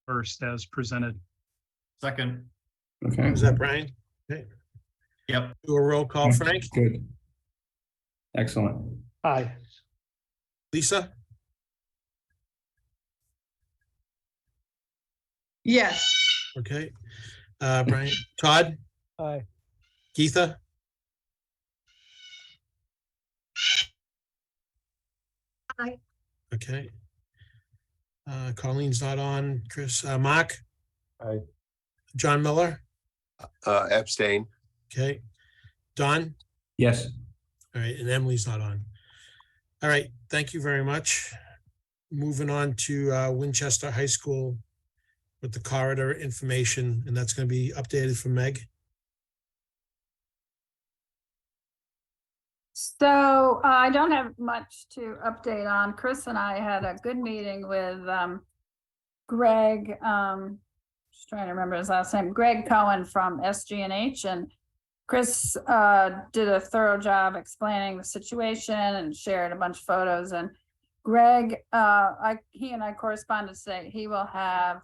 first as presented. Second. Okay. Was that Brian? Okay. Yep. Do a roll call, Frank. Good. Excellent. Aye. Lisa, Yes. okay. Brian, Todd, Aye. Geetha, Aye. okay. Colleen's not on. Chris, Mark, Aye. John Miller, Abstain. okay. Don, Yes. all right, and Emily's not on. All right, thank you very much. Moving on to Winchester High School with the corridor information, and that's going to be updated from Meg. So I don't have much to update on. Chris and I had a good meeting with Greg, just trying to remember his last name, Greg Cohen from SG&H, and Chris did a thorough job explaining the situation and shared a bunch of photos. And Greg, he and I corresponded today. He will have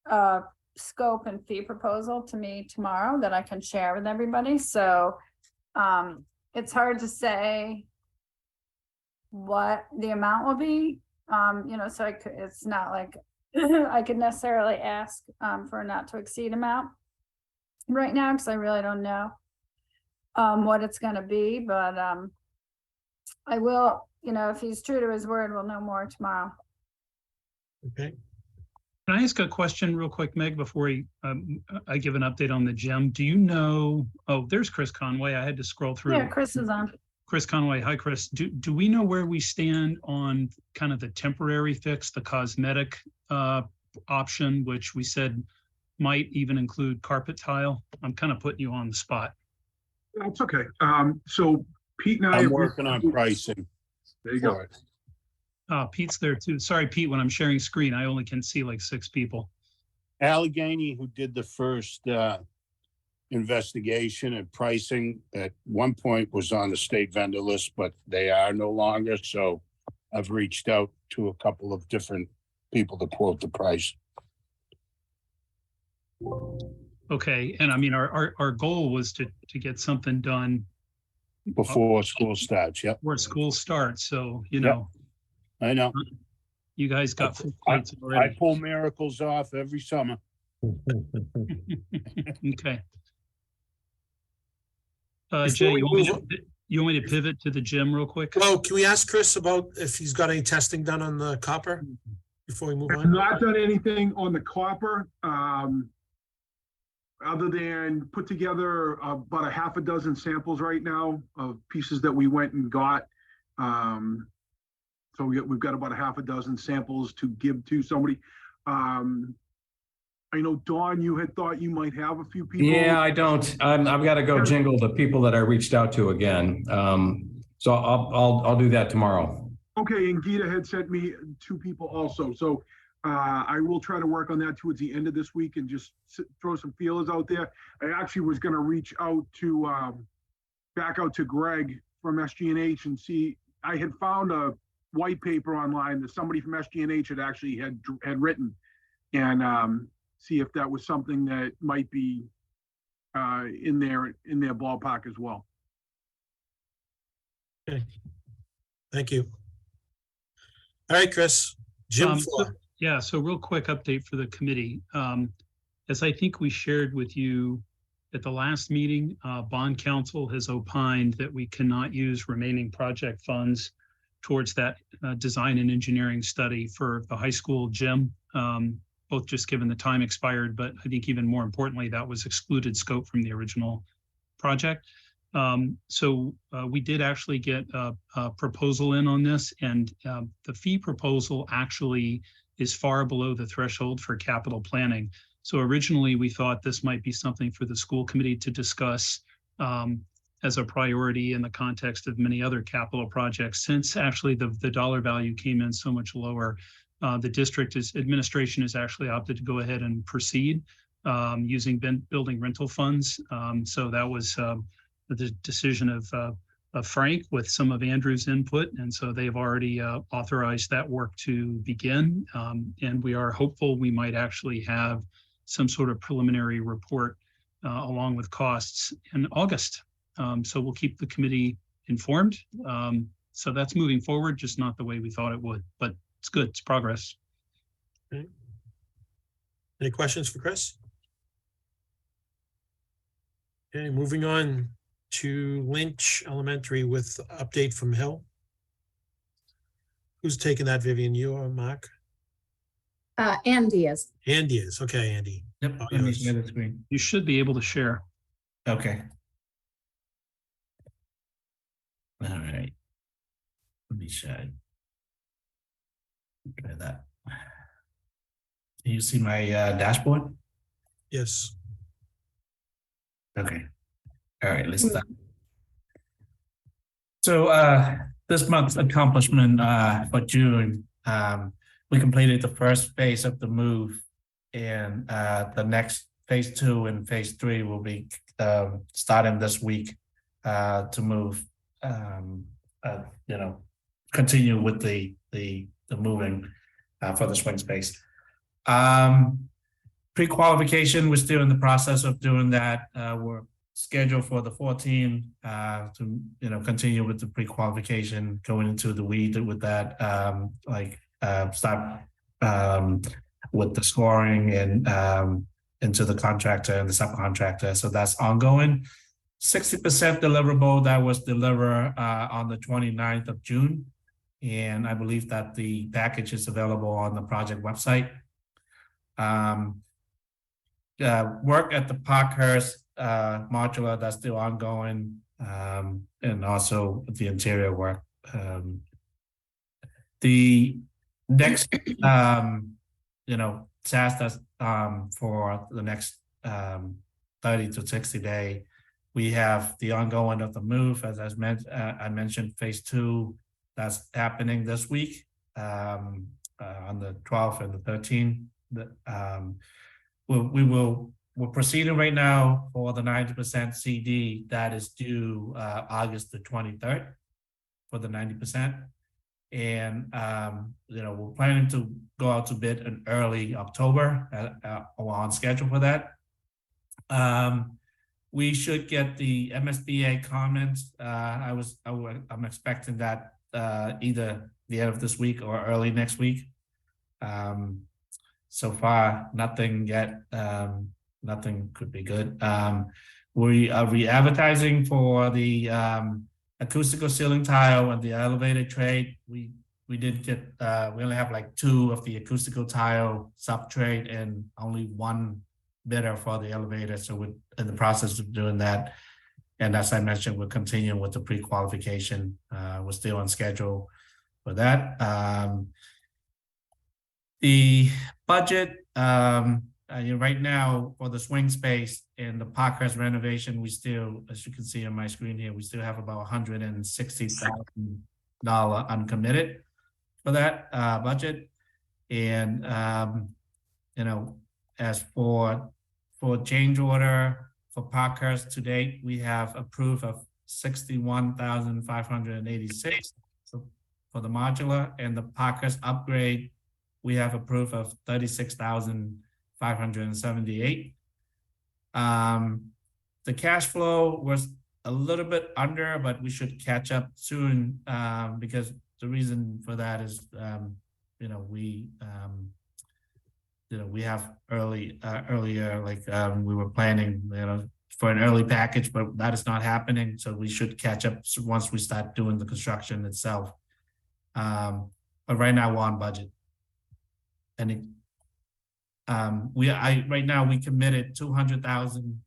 a scope and fee proposal to me tomorrow that I can share with everybody. So it's hard to say what the amount will be, so it's not like I could necessarily ask for a not to exceed amount right now, because I really don't know what it's going to be, but I will, if he's true to his word, we'll know more tomorrow. Okay. Can I ask a question real quick, Meg, before I give an update on the gym? Do you know, oh, there's Chris Conway. I had to scroll through. Yeah, Chris is on. Chris Conway. Hi, Chris. Do we know where we stand on kind of the temporary fix, the cosmetic option, which we said might even include carpet tile? I'm kind of putting you on the spot. That's okay. So Pete and I I'm working on pricing. There you go. Pete's there too. Sorry, Pete, when I'm sharing screen, I only can see like 6 people. Allegheny, who did the first investigation and pricing, at one point was on the state vendor list, but they are no longer. So I've reached out to a couple of different people to quote the price. Okay, and I mean, our goal was to get something done Before school starts, yep. before school starts. So, you know, I know. you guys got full I plates already. pull miracles off every summer. Okay. Before Jay, we you want me to pivot to the gym real quick? Oh, can we ask Chris about if he's got any testing done on the copper before we move I've on? not done anything on the copper, other than put together about a half a dozen samples right now of pieces that we went and got. So we've got about a half a dozen samples to give to somebody. I know, Dawn, you had thought you might have a few people. Yeah, I don't. I've got to go jingle the people that I reached out to again. So I'll do that tomorrow. Okay, and Gita had sent me 2 people also. So I will try to work on that towards the end of this week and just throw some feelers out there. I actually was going to reach out to back out to Greg from SG&H and see. I had found a white paper online that somebody from SG&H had actually had written, and see if that was something that might be in their ballpark as well. Okay. Thank you. All right, Chris. Gym floor. Yeah, so real quick update for the committee. As I think we shared with you at the last meeting, bond counsel has opined that we cannot use remaining project funds towards that design and engineering study for the high school gym, both just given the time expired, but I think even more importantly, that was excluded scope from the original project. So we did actually get a proposal in on this, and the fee proposal actually is far below the threshold for capital planning. So originally we thought this might be something for the school committee to discuss as a priority in the context of many other capital projects. Since actually the dollar value came in so much lower, the district administration has actually opted to go ahead and proceed using building rental funds. So that was the decision of Frank with some of Andrew's input. And so they've already authorized that work to begin. And we are hopeful we might actually have some sort of preliminary report along with costs in August. So we'll keep the committee informed. So that's moving forward, just not the way we thought it would, but it's good, it's progress. Okay. Any questions for Chris? Okay, moving on to Lynch Elementary with update from Hill. Who's taking that, Vivian, you or Mark? Andy is. Andy is, okay, Andy. Yep, Oh, let me yes. share the screen. You should be able to share. Okay. All right. Let me share. Try that. Can you see my dashboard? Yes. Okay. All right, let's start. So this month's accomplishment for June, we completed the first phase of the move, and the next phase 2 and phase 3 will be starting this week to move, continue with the moving for the swing space. Pre-qualification, we're still in the process of doing that. We're scheduled for the 14th to continue with the pre-qualification, going into the weed with that, start with the scoring and into the contractor and the subcontractor. So that's ongoing. 60% deliverable that was delivered on the 29th of June. And I believe that the package is available on the project website. Work at the Parkhurst modular, that's still ongoing, and also the interior work. The next task that's for the next 30 to 60 day, we have the ongoing of the move, as I mentioned, phase 2 that's happening this week on the 12th and the 13th. We're proceeding right now for the 90% CD that is due August the 23rd for the 90%. And, we're planning to go out to bid in early October or on schedule for that. We should get the MSBA comments. I'm expecting that either the end of this week or early next week. So far, nothing yet. Nothing could be good. We are re-advertising for the acoustical ceiling tile and the elevated trade. We did get, we only have like 2 of the acoustical tile sub trade and only 1 bidder for the elevator. So we're in the process of doing that. And as I mentioned, we're continuing with the pre-qualification. We're still on schedule for that. The budget, right now for the swing space and the Parkhurst renovation, we still, as you can see on my screen here, we still have about $160,000 uncommitted for that budget. And as for change order for Parkhurst to date, we have approved of $61,586 for the modular, and the Parkhurst upgrade we have approved of $36,578. The cash flow was a little bit under, but we should catch up soon because the reason for that is, we have earlier, we were planning, for an early package, but that is not happening. So we should catch up once we start doing the construction itself. But right now we're on budget. And right now we committed $200,000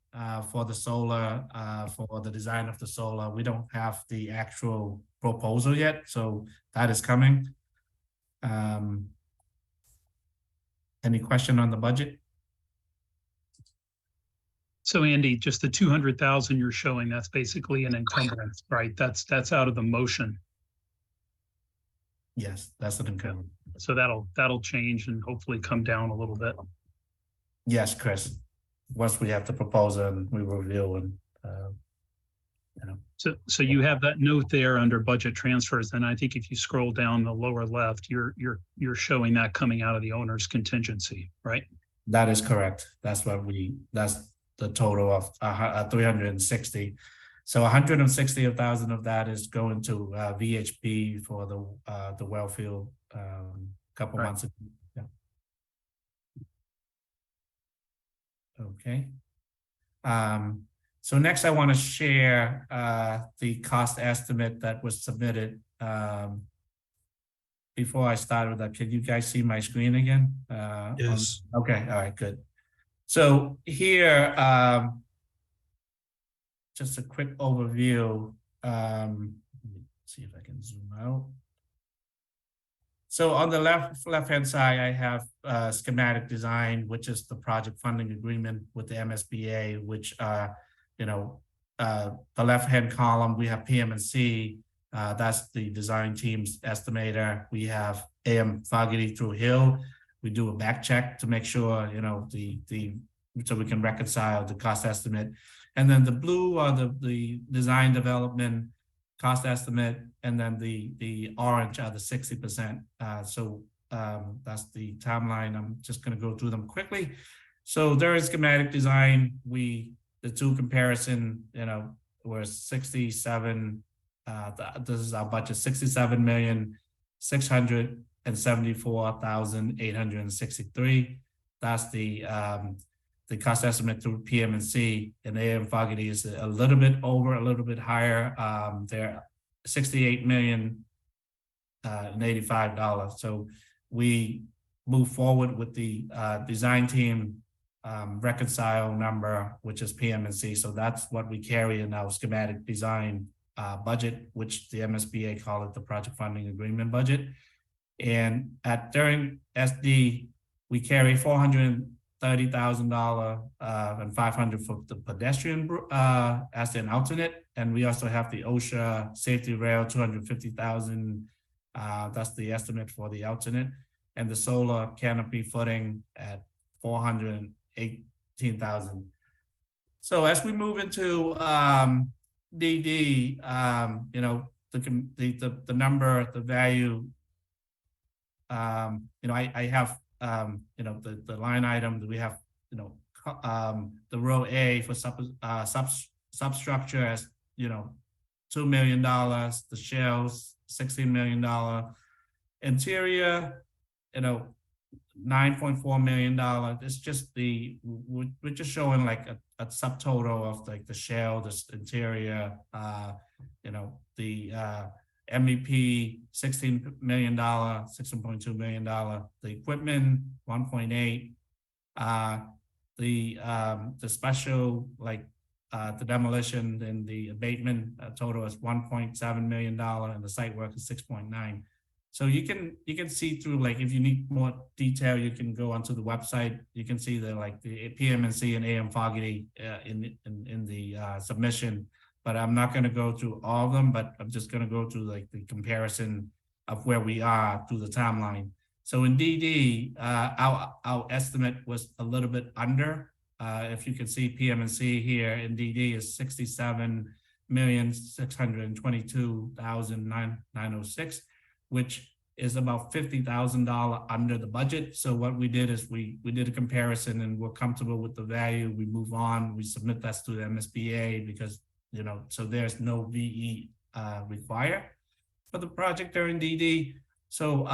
for the solar, for the design of the solar. We don't have the actual proposal yet, so that is coming. Any question on the budget? So Andy, just the 200,000 you're showing, that's basically an encumbrance, right? That's out of the motion. Yes, that's an encumbrance. So that'll change and hopefully come down a little bit. Yes, Chris. Once we have the proposal and we review and So you have that note there under budget transfers, and I think if you scroll down the lower left, you're showing that coming out of the owner's contingency, right? That is correct. That's the total of 360. So 160,000 of that is going to VHP for the well field couple Right. months ago. Yeah. Okay. So next I want to share the cost estimate that was submitted. Before I start with that, can you guys see my screen again? Yes. Okay, all right, good. So here, just a quick overview. Let me see if I can zoom out. So on the left-hand side, I have schematic design, which is the project funding agreement with the MSBA, which the left-hand column, we have PM&C, that's the design team's estimator. We have AM Fogarty through Hill. We do a back check to make sure, so we can reconcile the cost estimate. And then the blue are the design development cost estimate, and then the orange are the 60%. So that's the timeline. I'm just going to go through them quickly. So there is schematic design. The two comparison, were 67. This is our budget: 67,674,863. That's the cost estimate through PM&C, and AM Fogarty is a little bit over, a little bit higher. They're $68,085,000. So we move forward with the design team reconcile number, which is PM&C. So that's what we carry in our schematic design budget, which the MSBA call it the project funding agreement budget. And during SD, we carry $430,000 and $500 for the pedestrian as an alternate, and we also have the OSHA safety rail $250,000. That's the estimate for the alternate, and the solar canopy footing at $418,000. So as we move into DD, the number, the value. I have the line item that we have, the row A for substructure as $2 million, the shells $16 million, interior, $9.4 million. It's just we're just showing like a subtotal of like the shell, the interior, the MEP $16 million, $16.2 million, the equipment 1.8, the special, like the demolition and the abatement total is $1.7 million, and the site work is 6.9. So you can see through, like, if you need more detail, you can go onto the website. You can see the PM&C and AM Fogarty in the submission. But I'm not going to go through all of them, but I'm just going to go through like the comparison of where we are through the timeline. So in DD, our estimate was a little bit under. If you can see, PM&C here in DD is $67,622,906, which is about $50,000 under the budget. So what we did is we did a comparison, and we're comfortable with the value. We move on. We submit that to the MSBA because so there's no VE required for the project during DD. So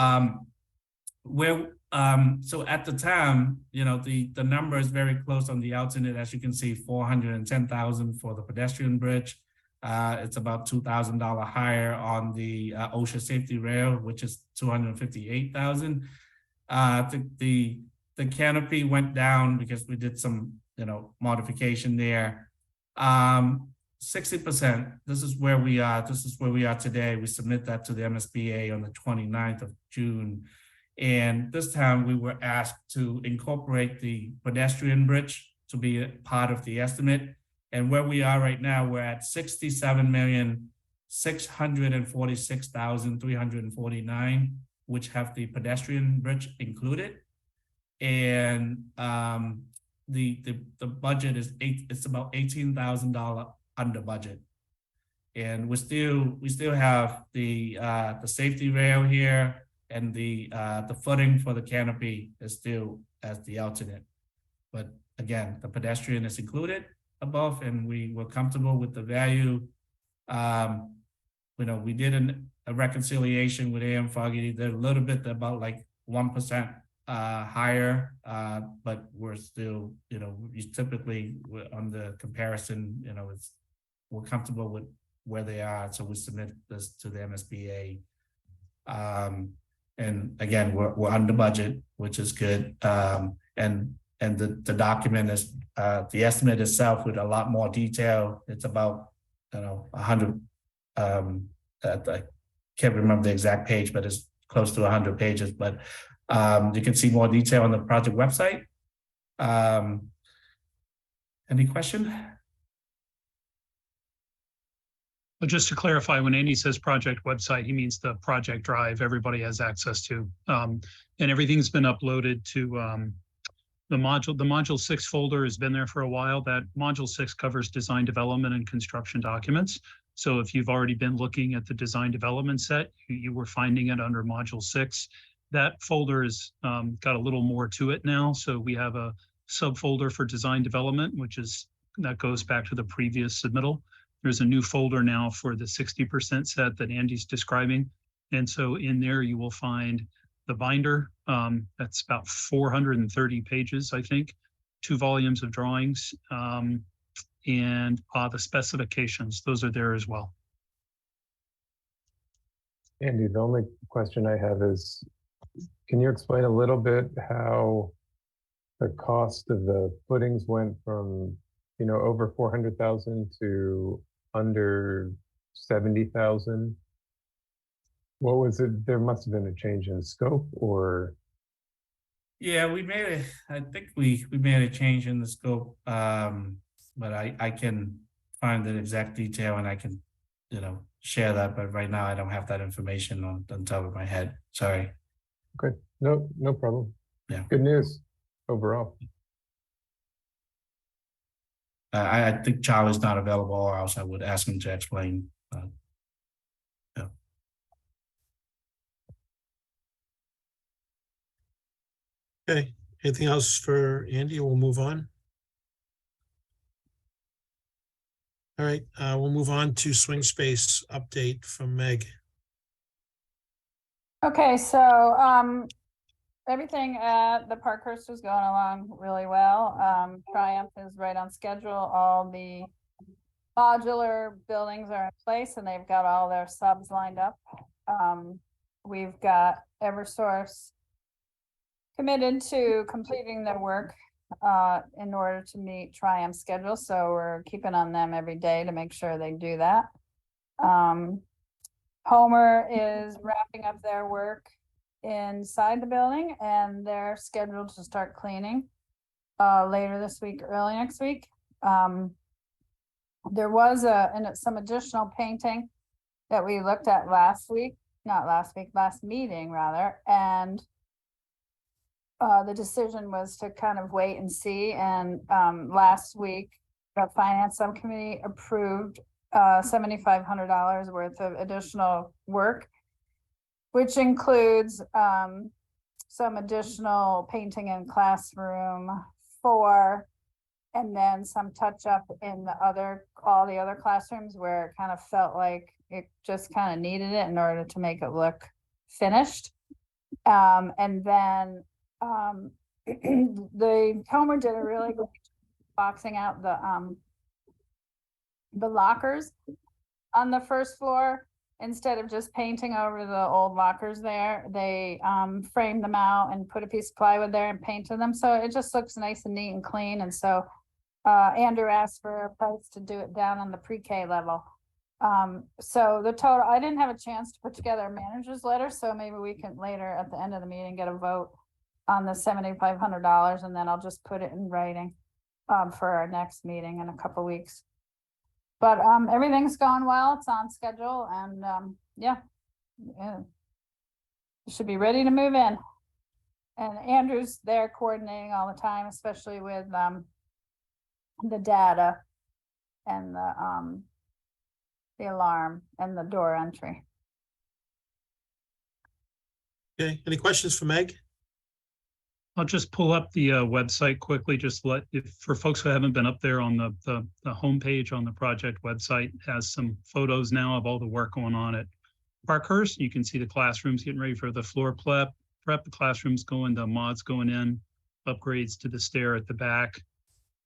so at the time, the number is very close on the alternate. As you can see, $410,000 for the pedestrian bridge. It's about $2,000 higher on the OSHA safety rail, which is $258,000. The canopy went down because we did some modification there. 60%, this is where we are. This is where we are today. We submit that to the MSBA on the 29th of June. And this time we were asked to incorporate the pedestrian bridge to be a part of the estimate. And where we are right now, we're at $67,646,349, which have the pedestrian bridge included. And the budget is it's about $18,000 under budget. And we still have the safety rail here, and the footing for the canopy is still as the alternate. But again, the pedestrian is included above, and we were comfortable with the value. We did a reconciliation with AM Foggy. They're a little bit about like 1% higher, but we're still, we typically on the comparison, we're comfortable with where they are, so we submit this to the MSBA. And again, we're under budget, which is good. And the document is the estimate itself with a lot more detail. It's about 100. I can't remember the exact page, but it's close to 100 pages. But you can see more detail on the project website. Any question? But just to clarify, when Andy says project website, he means the project drive everybody has access to. And everything's been uploaded to the module 6 folder has been there for a while. That module 6 covers design development and construction documents. So if you've already been looking at the design development set, you were finding it under module 6. That folder has got a little more to it now. So we have a subfolder for design development, that goes back to the previous submittal. There's a new folder now for the 60% set that Andy's describing. And so in there you will find the binder. That's about 430 pages, I think, 2 volumes of drawings, and the specifications. Those are there as well. Andy, the only question I have is, can you explain a little bit how the cost of the footings went from, over 400,000 to under 70,000? What was it? There must have been a change in scope, or? Yeah, I think we made a change in the scope, but I can find the exact detail and I can, share that. But right now I don't have that information on top of my head. Sorry. Okay, no problem. Yeah. Good news overall. I think Charlie's not available, or else I would ask him to explain. Yeah. Okay, anything else for Andy? We'll move on. All right, we'll move on to swing space update from Meg. Okay, so everything at the Parkhurst is going along really well. Triumph is right on schedule. All the modular buildings are in place and they've got all their subs lined up. We've got Eversource committed to completing their work in order to meet Triumph's schedule. So we're keeping on them every day to make sure they do that. Homer is wrapping up their work inside the building and they're scheduled to start cleaning later this week, early next week. There was some additional painting that we looked at last meeting rather, and the decision was to kind of wait and see. And last week, the finance subcommittee approved $7,500 worth of additional work, which includes some additional painting in classroom 4, and then some touch up in all the other classrooms where it kind of felt like it just kind of needed it in order to make it look finished. And then the Homer did a really good boxing out the lockers on the first floor. Instead of just painting over the old lockers there, they framed them out and put a piece of plywood there and painted them. So it just looks nice and neat and clean. And so Andrew asked for a price to do it down on the pre-K level. So the total, I didn't have a chance to put together a manager's letter, so maybe we can later at the end of the meeting get a vote on the $7,500, and then I'll just put it in writing for our next meeting in a couple weeks. But everything's going well. It's on schedule, and yeah, should be ready to move in. And Andrew's there coordinating all the time, especially with the data and the the alarm and the door entry. Okay, any questions for Meg? I'll just pull up the website quickly, just if for folks who haven't been up there on the homepage on the project website has some photos now of all the work going on at Parkhurst. You can see the classrooms getting ready for the floor prep, the classrooms going, the mods going in, upgrades to the stair at the back,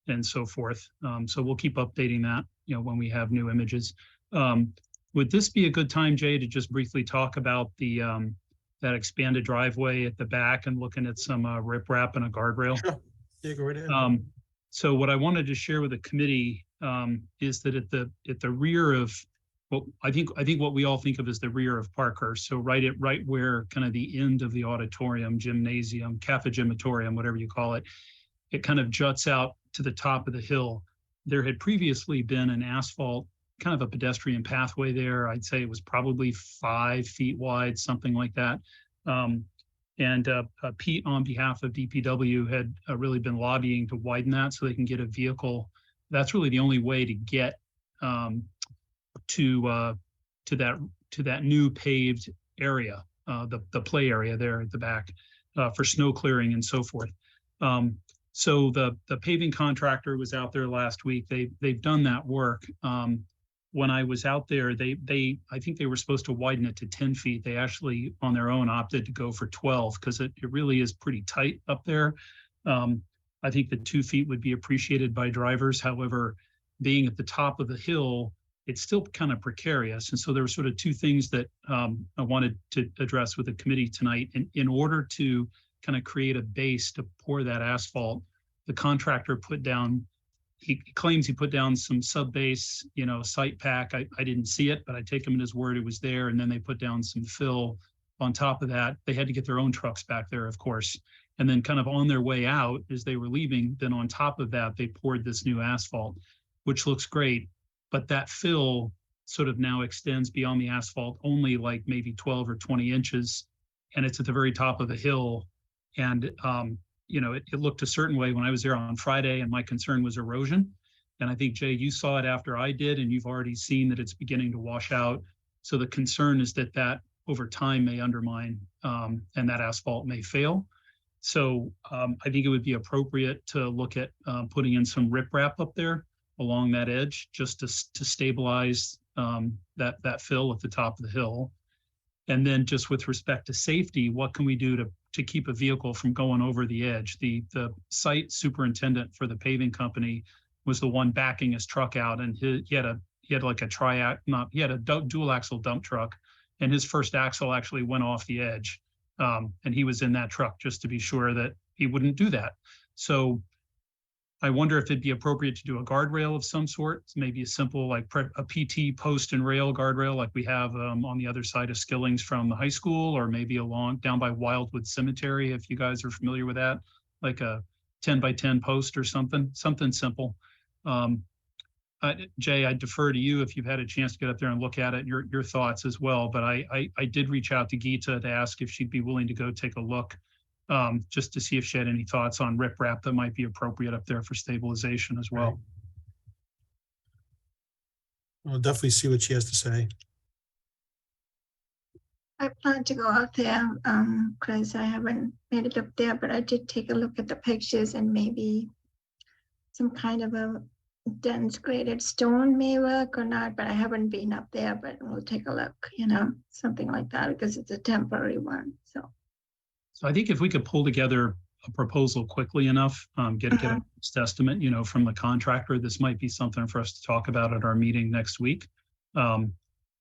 and so forth. So we'll keep updating that, when we have new images. Would this be a good time, Jay, to just briefly talk about the that expanded driveway at the back and looking at some riprap and a guardrail? Sure. Yeah, go right ahead. So what I wanted to share with the committee is that at the rear of, well, I think what we all think of as the rear of Parkhurst. So right where kind of the end of the auditorium, gymnasium, cafegimatorium, whatever you call it, it kind of juts out to the top of the hill. There had previously been an asphalt, kind of a pedestrian pathway there. I'd say it was probably 5 feet wide, something like that. Pete, on behalf of DPW, had really been lobbying to widen that so they can get a vehicle. That's really the only way to get to that new paved area, the play area there at the back for snow clearing and so forth. So the paving contractor was out there last week. They've done that work. When I was out there, I think they were supposed to widen it to 10 feet. They actually, on their own, opted to go for 12 because it really is pretty tight up there. I think the 2 feet would be appreciated by drivers. However, being at the top of the hill, it's still kind of precarious. And so there were sort of two things that I wanted to address with the committee tonight. In order to kind of create a base to pour that asphalt, the contractor put down, he claims he put down some sub-base, site pack. I didn't see it, but I take him at his word it was there. And then they put down some fill on top of that. They had to get their own trucks back there, of course. And then kind of on their way out, as they were leaving, then on top of that, they poured this new asphalt, which looks great. But that fill sort of now extends beyond the asphalt only like maybe 12 or 20 inches. And it's at the very top of the hill. And it looked a certain way when I was there on Friday, and my concern was erosion. And I think, Jay, you saw it after I did, and you've already seen that it's beginning to wash out. So the concern is that over time may undermine and that asphalt may fail. So I think it would be appropriate to look at putting in some riprap up there along that edge just to stabilize that fill at the top of the hill. And then just with respect to safety, what can we do to keep a vehicle from going over the edge? The site superintendent for the paving company was the one backing his truck out, and he had a dual axle dump truck, and his first axle actually went off the edge. And he was in that truck just to be sure that he wouldn't do that. So I wonder if it'd be appropriate to do a guardrail of some sort, maybe a simple like a PT post and rail guardrail like we have on the other side of Skillings from the high school, or maybe down by Wildwood Cemetery, if you guys are familiar with that, like a 10 by 10 post or something simple. Jay, I defer to you if you've had a chance to get up there and look at it, your thoughts as well. But I did reach out to Geeta to ask if she'd be willing to go take a look, just to see if she had any thoughts on riprap that might be appropriate up there for stabilization as well. I'll definitely see what she has to say. I plan to go out there, because I haven't made it up there, but I did take a look at the pictures, and maybe some kind of a dense graded stone may work or not, but I haven't been up there, but we'll take a look, something like that, because it's a temporary one, so. So I think if we could pull together a proposal quickly enough, get a best estimate, from the contractor, this might be something for us to talk about at our meeting next week.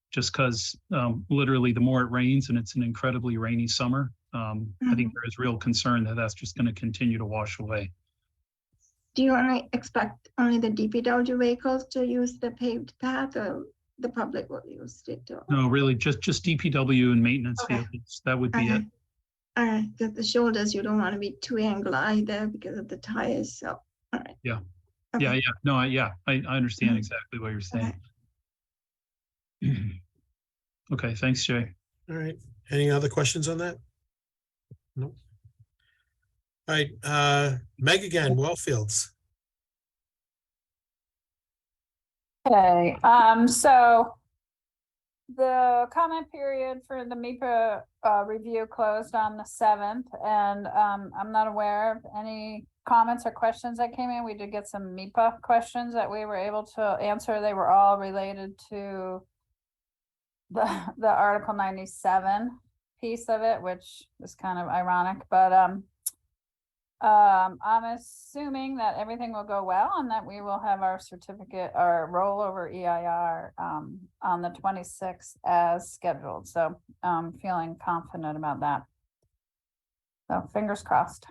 Just because literally the more it rains, and it's an incredibly rainy summer, I think there is real concern that that's just going to continue to wash away. Do you want to expect only the DPW vehicles to use the paved path, or the public will use it too? No, really, just DPW and maintenance vehicles. That would be it. All right, because the shoulders, you don't want to be too angled either because of the tires, so, all right. Yeah. Okay. Yeah. No, I understand exactly what you're saying. Okay, thanks, Jay. All right. Any other questions on that? Nope. All right, Meg again, Wellfields. Okay, so the comment period for the MIPA review closed on the 7th, and I'm not aware of any comments or questions that came in. We did get some MIPA questions that we were able to answer. They were all related to the Article 97 piece of it, which is kind of ironic, but I'm assuming that everything will go well and that we will have our certificate, our rollover EIR on the 26th as scheduled. So I'm feeling confident about that. So fingers crossed.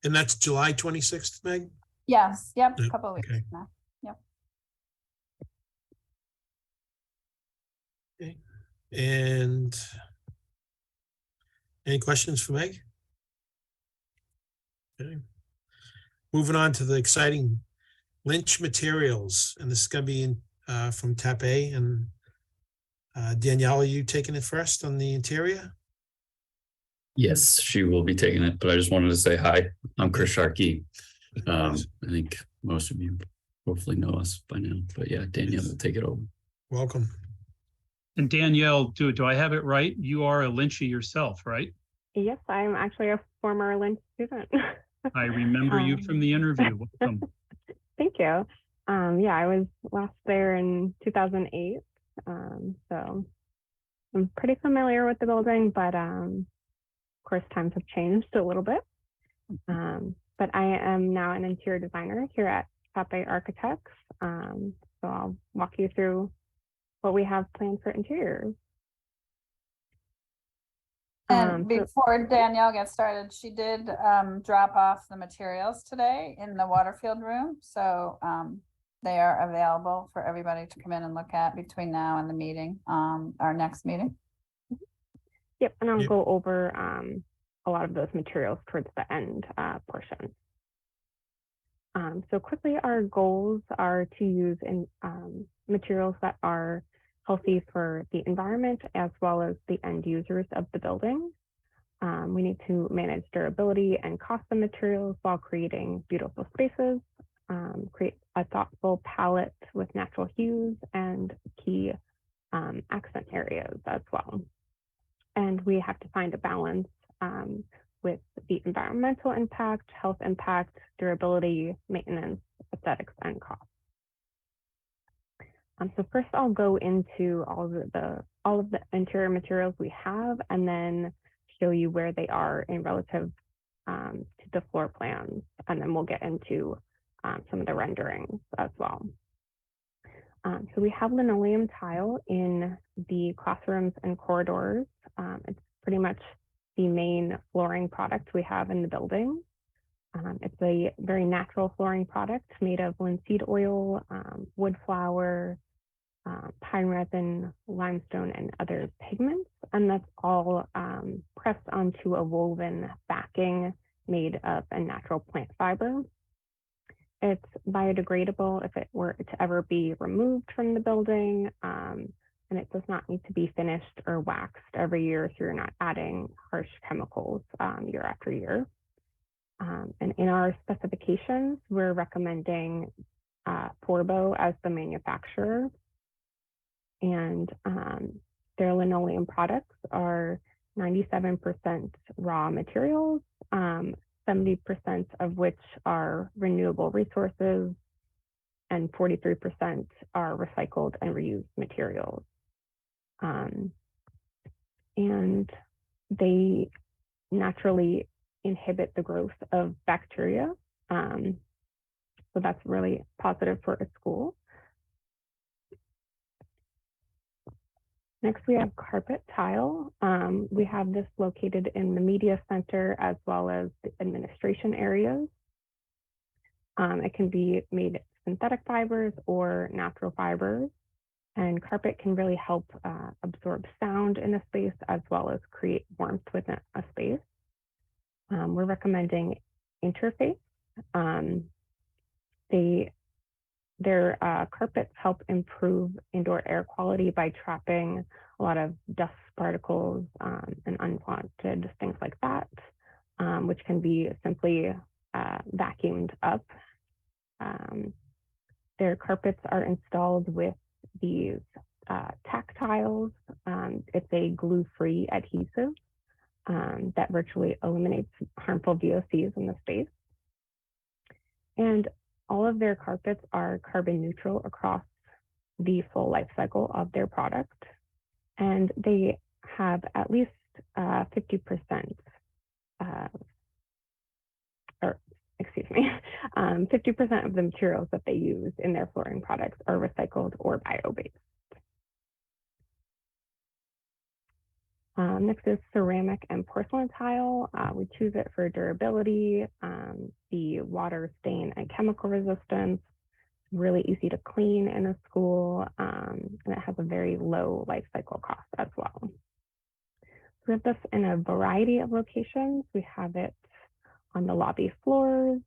And that's July 26th, Meg? Yes, yep, Yep, a couple of weeks okay. now. Yep. Okay. And any questions for Meg? Okay. Moving on to the exciting Lynch materials, and this is going to be from Tap A. And Danielle, are you taking it first on the interior? Yes, she will be taking it, but I just wanted to say hi. I'm Chris Sharkey. I think most of you hopefully know us by now, but yeah, Danielle will take it over. Welcome. And Danielle, do I have it right? You are a Lynchy yourself, right? Yes, I'm actually a former Lynch student. I remember you from the interview. Welcome. Thank you. Yeah, I was last there in 2008. So I'm pretty familiar with the building, but of course times have changed a little bit. But I am now an interior designer here at Tape Architects. So I'll walk you through what we have planned for interiors. And before Danielle gets started, she did drop off the materials today in the Waterfield room. So they are available for everybody to come in and look at between now and the meeting, our next meeting. Yep, and I'll go over a lot of those materials towards the end portion. So quickly, our goals are to use materials that are healthy for the environment as well as the end users of the building. We need to manage durability and cost of materials while creating beautiful spaces, create a thoughtful palette with natural hues and key accent areas as well. And we have to find a balance with the environmental impact, health impact, durability, maintenance, aesthetics, and cost. So first I'll go into all of the interior materials we have and then show you where they are in relative to the floor plans. And then we'll get into some of the renderings as well. So we have linoleum tile in the classrooms and corridors. It's pretty much the main flooring product we have in the building. It's a very natural flooring product made of linseed oil, wood flour, pine resin, limestone, and other pigments. And that's all pressed onto a woven backing made of a natural plant fiber. It's biodegradable if it were to ever be removed from the building. And it does not need to be finished or waxed every year, so you're not adding harsh chemicals year after year. And in our specifications, we're recommending Forbo as the manufacturer. And their linoleum products are 97% raw materials, 70% of which are renewable resources, and 43% are recycled and reused materials. And they naturally inhibit the growth of bacteria. So that's really positive for a school. Next, we have carpet tile. We have this located in the media center as well as the administration areas. It can be made synthetic fibers or natural fibers, and carpet can really help absorb sound in a space as well as create warmth within a space. We're recommending Interface. Their carpets help improve indoor air quality by trapping a lot of dust particles and unwanted things like that, which can be simply vacuumed up. Their carpets are installed with these tactiles. It's a glue-free adhesive that virtually eliminates harmful VOCs in the space. And all of their carpets are carbon neutral across the full life cycle of their product. And they have at least 50%, 50% of the materials that they use in their flooring products are recycled or bio-based. Next is ceramic and porcelain tile. We choose it for durability, the water, stain, and chemical resistance. Really easy to clean in a school, and it has a very low life cycle cost as well. We have this in a variety of locations. We have it on the lobby floors,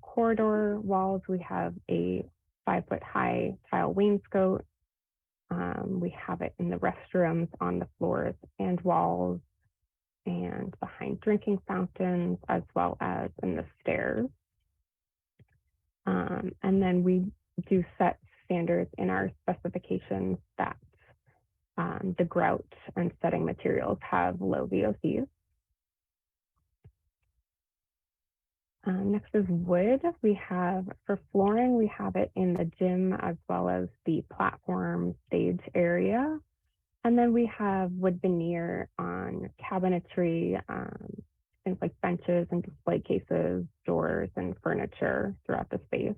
corridor walls. We have a 5-foot high tile wainscot. We have it in the restrooms, on the floors and walls, and behind drinking fountains, as well as in the stairs. And then we do set standards in our specifications that the grout and setting materials have low VOCs. Next is wood. We have, for flooring, we have it in the gym as well as the platform stage area. And then we have wood veneer on cabinetry, things like benches and display cases, doors, and furniture throughout the space.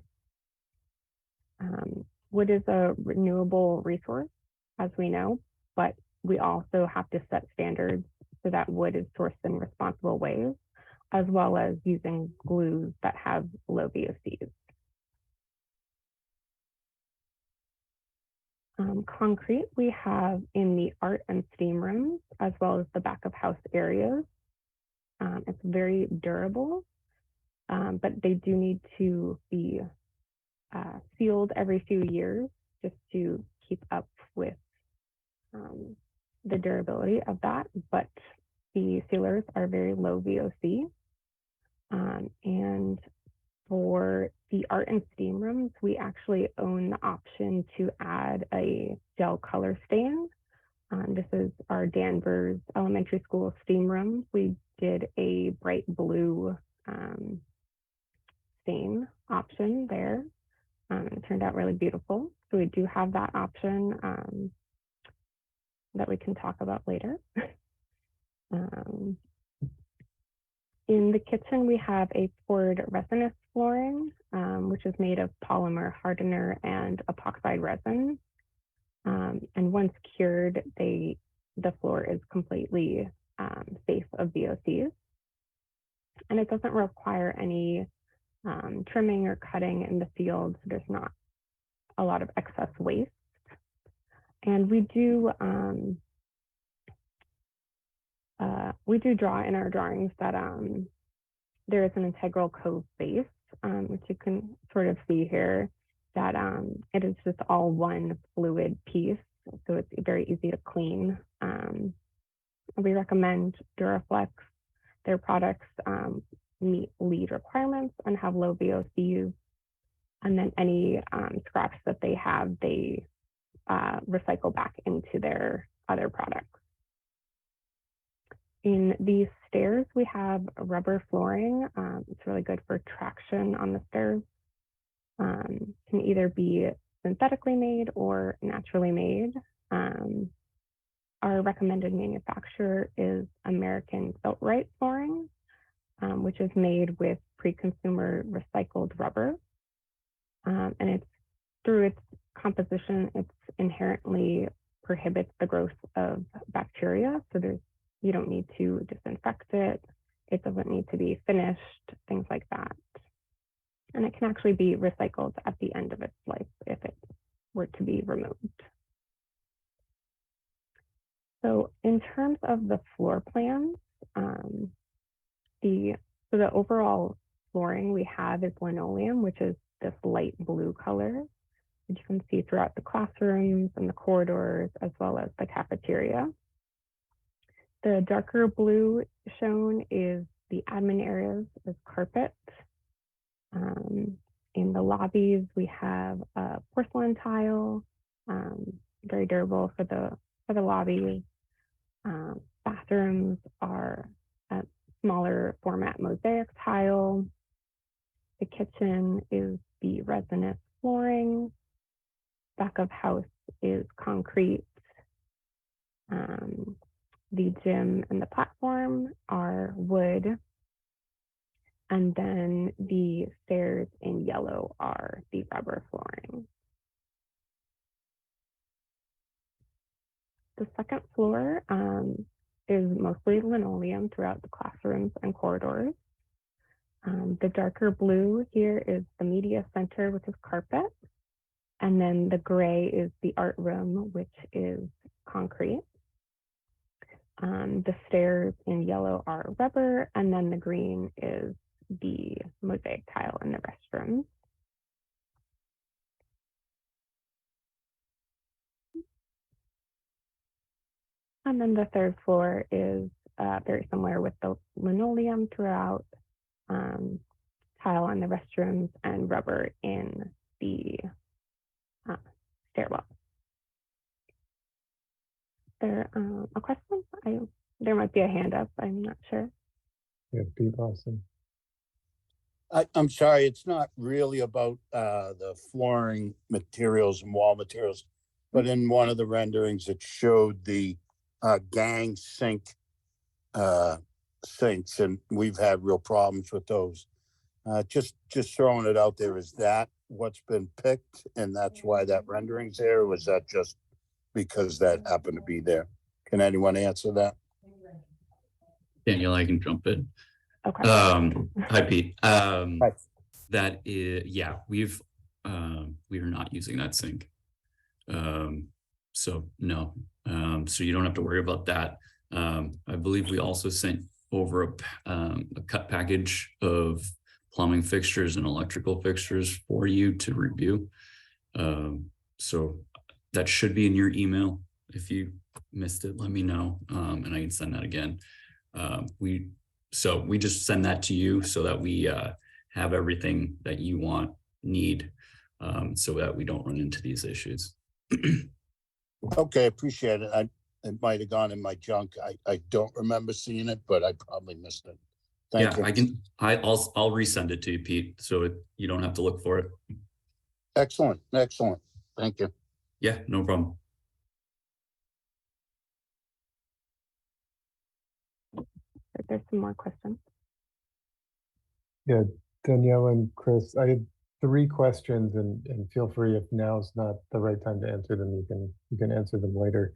Wood is a renewable resource, as we know, but we also have to set standards so that wood is sourced in responsible ways, as well as using glues that have low VOCs. Concrete we have in the art and steam rooms, as well as the back of house areas. It's very durable, but they do need to be sealed every few years just to keep up with the durability of that. But the sealers are very low VOC. And for the art and steam rooms, we actually own the option to add a gel color stain. This is our Danvers Elementary School steam room. We did a bright blue stain option there. It turned out really beautiful. So we do have that option that we can talk about later. In the kitchen, we have a poured resinous flooring, which is made of polymer hardener and epoxide resin. And once cured, the floor is completely safe of VOCs. And it doesn't require any trimming or cutting in the field, so there's not a lot of excess waste. And we do draw in our drawings that there is an integral cove base, which you can sort of see here, that it is just all one fluid piece, so it's very easy to clean. We recommend Duraflex. Their products meet LEED requirements and have low VOCs, and then any scraps that they have, they recycle back into their other products. In these stairs, we have rubber flooring. It's really good for traction on the stairs. Can either be synthetically made or naturally made. Our recommended manufacturer is American Built-Right flooring, which is made with pre-consumer recycled rubber. And it's through its composition, it's inherently prohibits the growth of bacteria. So you don't need to disinfect it. It doesn't need to be finished, things like that. And it can actually be recycled at the end of its life if it were to be removed. So in terms of the floor plans, the overall flooring we have is linoleum, which is this light blue color, which you can see throughout the classrooms and the corridors, as well as the cafeteria. The darker blue shown is the admin areas as carpet. In the lobbies, we have a porcelain tile. very durable for the lobby. Bathrooms are a smaller format mosaic tile. The kitchen is the resinous flooring. Back of house is concrete. The gym and the platform are wood. And then the stairs in yellow are the rubber flooring. The second floor is mostly linoleum throughout the classrooms and corridors. The darker blue here is the media center, which is carpet. And then the gray is the art room, which is concrete. The stairs in yellow are rubber, and then the green is the mosaic tile in the restrooms. And then the third floor is very similar with the linoleum throughout, tile on the restrooms, and rubber in the stairwell. There a question? There might be a hand up. I'm not sure. Yeah, Pete Lawson. I'm sorry, it's not really about the flooring materials and wall materials, but in one of the renderings, it showed the gang sinks, and we've had real problems with those. Just throwing it out there, is that what's been picked and that's why that rendering's there? Or was that just because that happened to be there? Can anyone answer that? Danielle, I can jump in. Okay. Hi, Pete. Hi. That is, yeah, we are not using that sink. So no, so you don't have to worry about that. I believe we also sent over a cut package of plumbing fixtures and electrical fixtures for you to review. So that should be in your email. If you missed it, let me know, and I can send that again. We just send that to you so that we have everything that you need, so that we don't run into these issues. Okay, appreciate it. It might have gone in my junk. I don't remember seeing it, but I probably missed it. Thank you. I'll resend it to you, Pete, so you don't have to look for it. Excellent. Thank you. Yeah, no problem. There's some more questions. Yeah, Danielle and Chris, I had 3 questions, and feel free if now's not the right time to answer them, you can answer them later.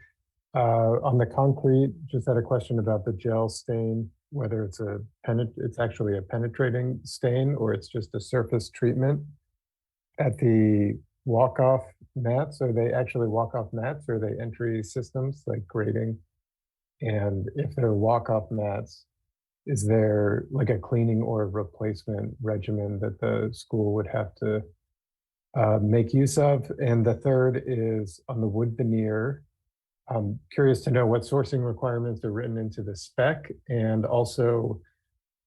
On the concrete, just had a question about the gel stain, whether it's actually a penetrating stain or it's just a surface treatment. At the walk-off mats, are they actually walk-off mats or are they entry systems like grading? And if they're walk-off mats, is there like a cleaning or replacement regimen that the school would have to make use of? And the third is on the wood veneer. I'm curious to know what sourcing requirements are written into the spec, and also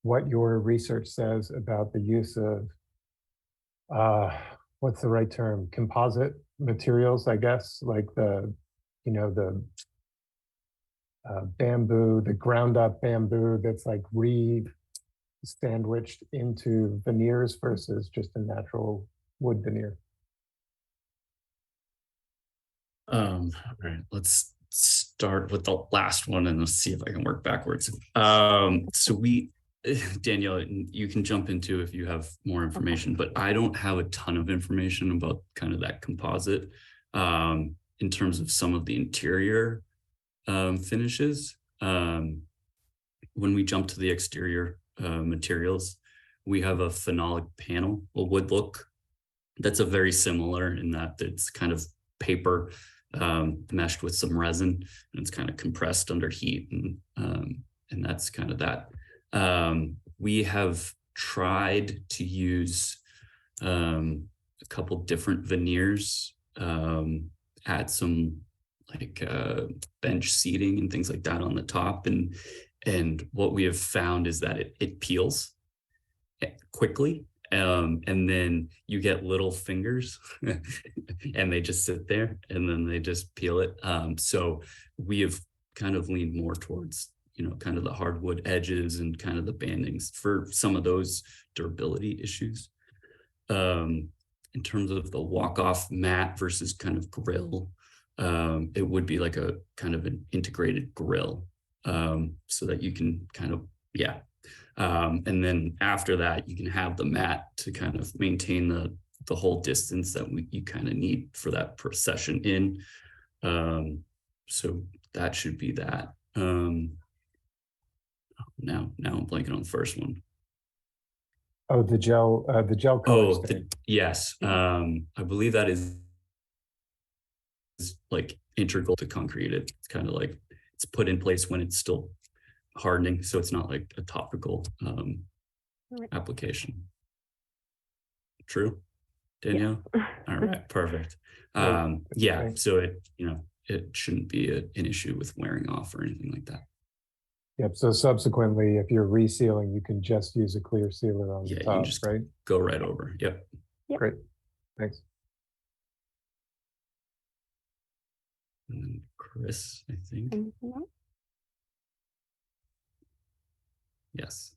what your research says about the use of, what's the right term? Composite materials, I guess, like the bamboo, the ground up bamboo that's like sandwiched into veneers versus just a natural wood veneer. All right, let's start with the last one and let's see if I can work backwards. So Danielle, you can jump into if you have more information, but I don't have a ton of information about kind of that composite in terms of some of the interior finishes. When we jump to the exterior materials, we have a phenolic panel, a wood look that's a very similar in that it's kind of paper meshed with some resin, and it's kind of compressed under heat, and that's kind of that. We have tried to use a couple different veneers, add some like bench seating and things like that on the top, and what we have found is that it peels quickly, And then you get little fingers and they just sit there and then they just peel it. So we have kind of leaned more towards, kind of the hardwood edges and kind of the bandings for some of those durability issues. In terms of the walk-off mat versus kind of grill, it would be like a kind of an integrated grill, so that you can kind of, and then after that, you can have the mat to kind of maintain the whole distance that you kind of need for that procession in. So that should be that. Now I'm blanking on the first one. Oh, the gel color Oh, stain. yes. I believe that is like integral to concrete. It's kind of like it's put in place when it's still hardening, so it's not like a topical application. True, Danielle? Yeah. All right, perfect. Yeah, so it shouldn't be an issue with wearing off or anything like that. Yep. So subsequently, if you're resealing, you can just use a clear sealer on Yeah, the you top, can just right? go right over. Yep. Great. Thanks. And then Chris, I think. Anything else? Yes.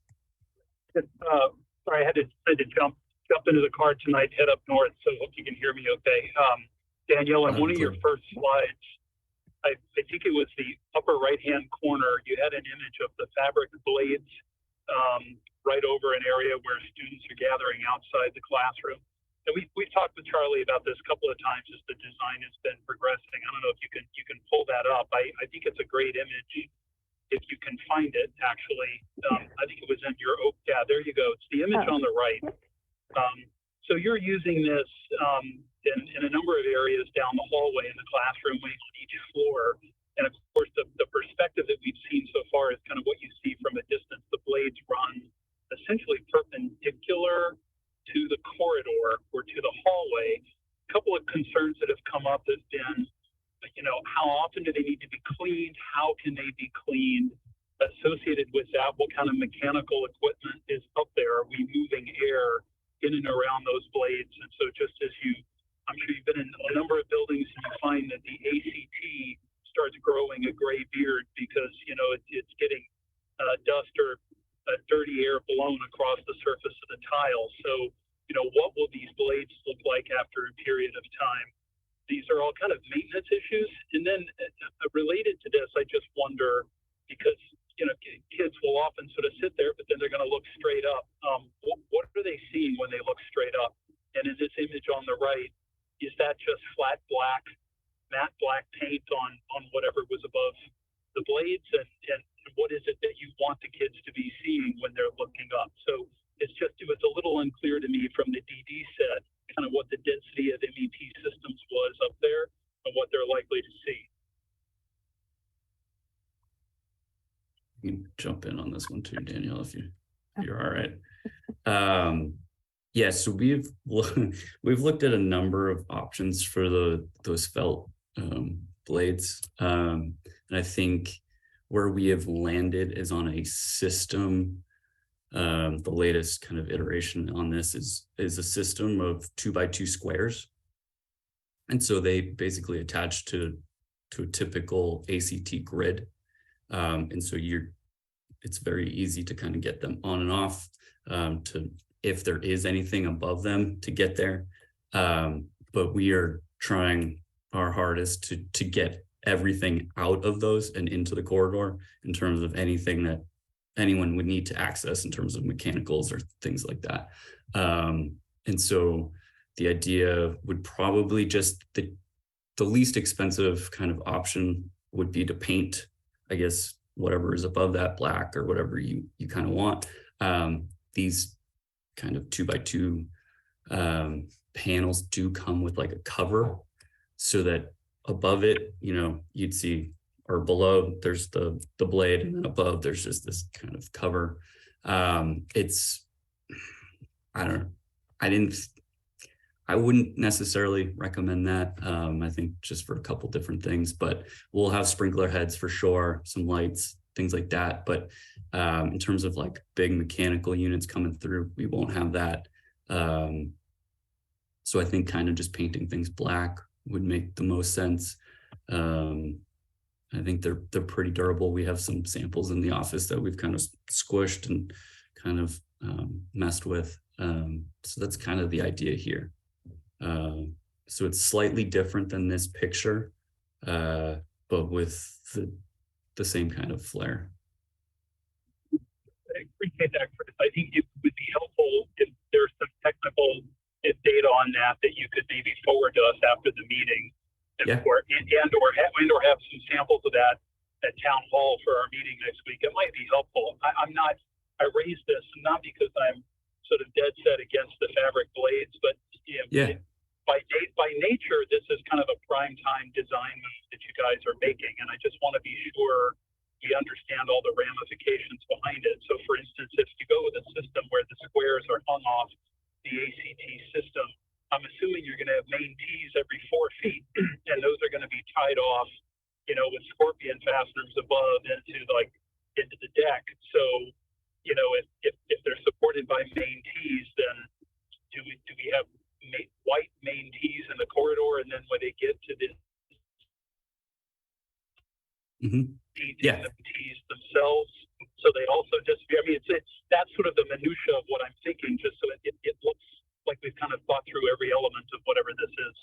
Sorry, I had to jump into the car tonight, head up north, so hope you can hear me okay. Danielle, on one of your first slides, I think it was the upper right-hand corner, you had an image of the fabric blades right over an area where students are gathering outside the classroom. And we've talked with Charlie about this a couple of times as the design has been progressing. I don't know if you can pull that up. I think it's a great image. If you can find it, actually, I think it was in your, yeah, there you go. It's the image on the right. So you're using this in a number of areas down the hallway in the classroom, on each floor. And of course, the perspective that we've seen so far is kind of what you see from a distance. The blades run essentially perpendicular to the corridor or to the hallway. A couple of concerns that have come up have been, how often do they need to be cleaned? How can they be cleaned? Associated with that, what kind of mechanical equipment is up there? Are we moving air in and around those blades? And so just as I'm sure you've been in a number of buildings and you find that the ACT starts growing a gray beard because, it's getting dust or dirty air blown across the surface of the tile. So, what will these blades look like after a period of time? These are all kind of maintenance issues. And then related to this, I just wonder, because kids will often sort of sit there, but then they're going to look straight up. What are they seeing when they look straight up? And in this image on the right, is that just flat black, matte black paint on whatever was above the blades? And what is it that you want the kids to be seeing when they're looking up? So it's a little unclear to me from the DD set, kind of what the density of MEP systems was up there and what they're likely to see. You can jump in on this one too, Danielle, if you're all right. Yeah, so we've looked at a number of options for those felt blades, and I think where we have landed is on a system. The latest kind of iteration on this is a system of 2x2 squares, and so they basically attach to a typical ACT grid. And so it's very easy to kind of get them on and off, to if there is anything above them to get there. But we are trying our hardest to get everything out of those and into the corridor in terms of anything that anyone would need to access in terms of mechanicals or things like that. And so the idea would probably just the least expensive kind of option would be to paint, I guess, whatever is above that black or whatever you kind of want. These kind of 2x2 panels do come with like a cover so that above it, you'd see, or below there's the blade, and then above there's just this kind of cover. I wouldn't necessarily recommend that. I think just for a couple different things, but we'll have sprinkler heads for sure, some lights, things like that. But in terms of like big mechanical units coming through, we won't have that. So I think kind of just painting things black would make the most sense. I think they're pretty durable. We have some samples in the office that we've kind of squished and kind of messed with. So that's kind of the idea here. So it's slightly different than this picture, but with the same kind of flair. I appreciate that, Chris. I think it would be helpful if there's some technical data on that you could maybe forward to us after the meeting, Yeah. or have some samples of that at town hall for our meeting next week. It might be helpful. I raised this not because I'm sort of dead set against the fabric blades, but by nature, this is kind of a prime time design move that you guys are making, and I just want to be sure we understand all the ramifications behind it. So, for instance, if you go with a system where the squares are hung off the ACT system, I'm assuming you're going to have main tees every 4 feet, and those are going to be tied off, with scorpion fasteners above into the deck. So, if they're supported by main tees, then do we have white main tees in the corridor, and then when they get to the the tees themselves, so they also just, that's sort of the minutia of what I'm thinking, just so it looks like we've kind of thought through every element of whatever this is.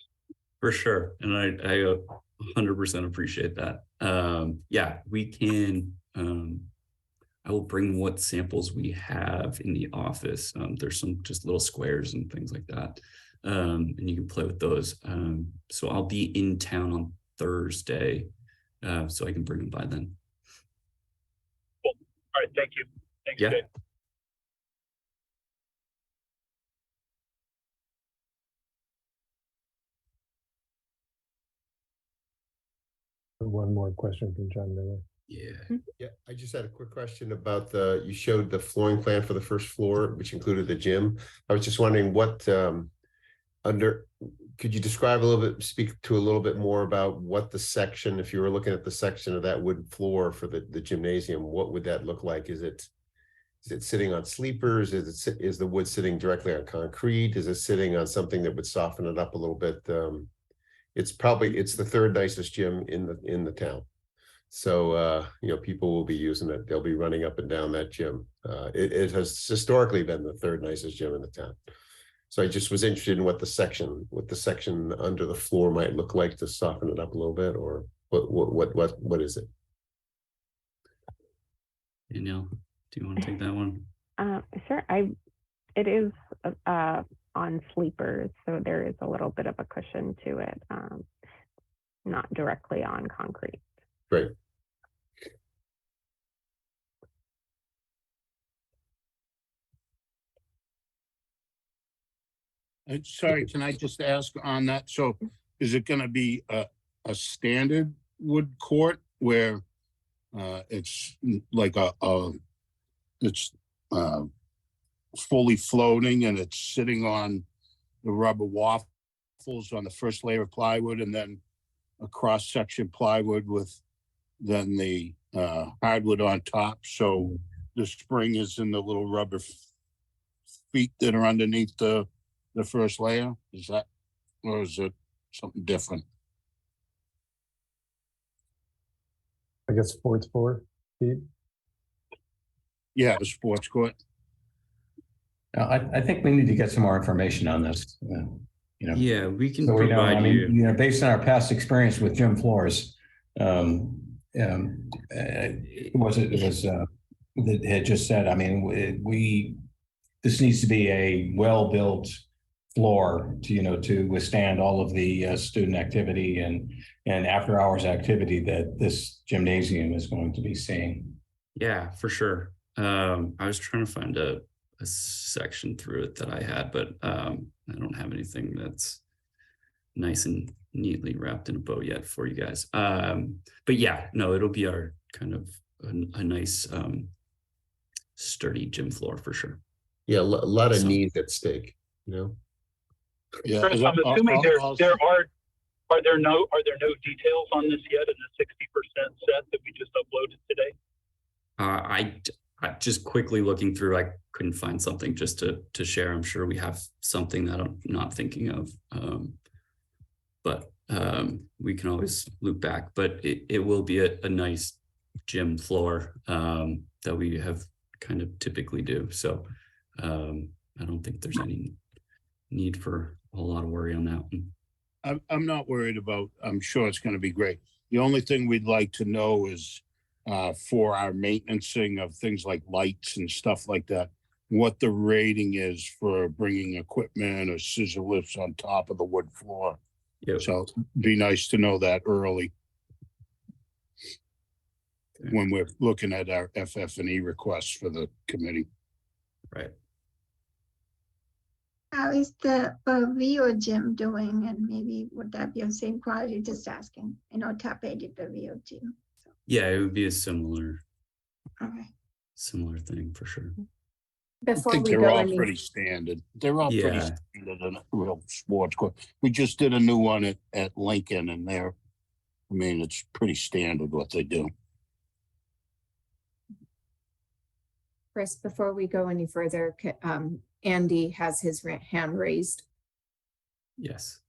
For sure. And I 100% appreciate that. Yeah, we can, I will bring what samples we have in the office. There's some just little squares and things like that. And you can play with those. So I'll be in town on Thursday, so I can bring them by then. Cool. All right. Thank you. Thanks, yeah. Dave. One more question from John Miller. Yeah, I just had a quick question about you showed the flooring plan for the first floor, which included the gym. I was just wondering what could you describe a little bit, speak to a little bit more about what the section, if you were looking at the section of that wooden floor for the gymnasium, what would that look like? Is it sitting on sleepers? Is the wood sitting directly on concrete? Is it sitting on something that would soften it up a little bit? It's the third nicest gym in the town. So, people will be using it. They'll be running up and down that gym. It has historically been the third nicest gym in the town. So I just was interested in what the section under the floor might look like to soften it up a little bit, or what is it? Danielle, do you want to take that one? Sure. It is on sleepers, so there is a little bit of a cushion to it, not directly on concrete. Great. Sorry, can I just ask on that? So is it going to be a standard wood court where it's like it's fully floating and it's sitting on the rubber waffles on the first layer of plywood, and then a cross section plywood with then the hardwood on top? So the spring is in the little rubber feet that are underneath the first layer? Is that, or is it something different? I guess sports floor feet. Yeah, the sports court. I think we need to get some more information on this. Yeah, we can so provide you. Based on our past experience with gym floors, it had just said, this needs to be a well-built floor to withstand all of the student activity and after hours activity that this gymnasium is going to be seeing. Yeah, for sure. I was trying to find a section through it that I had, but I don't have anything that's nice and neatly wrapped in a bow yet for you guys. But yeah, no, it'll be our kind of a nice sturdy gym floor for sure. Yeah, a lot of knees at stake, Yeah, I'm assuming there are there no details on this yet in the 60% set that we just uploaded today? I just quickly looking through, I couldn't find something just to share. I'm sure we have something that I'm not thinking of. But we can always loop back, but it will be a nice gym floor that we have kind of typically do. So I don't think there's any need for a whole lot of worry on that one. I'm not worried about, I'm sure it's gonna be great. The only thing we'd like to know is for our maintenancing of things like lights and stuff like that, what the rating is for bringing equipment or scissor lifts on top of the wood floor. Yep. So be nice to know that early when we're looking at our FF&E requests for the committee. Right. How is the VO gym doing? And maybe would that be of same quality? Just asking. I know Tape did the VO gym. So. Yeah, it would be a similar thing for sure. I Before think we they're go all any, pretty standard. They're all pretty Yeah. standard in a real sports course. We just did a new one at Lincoln and they're, I mean, it's pretty standard what they do. Chris, before we go any further, Andy has his hand raised. Yes.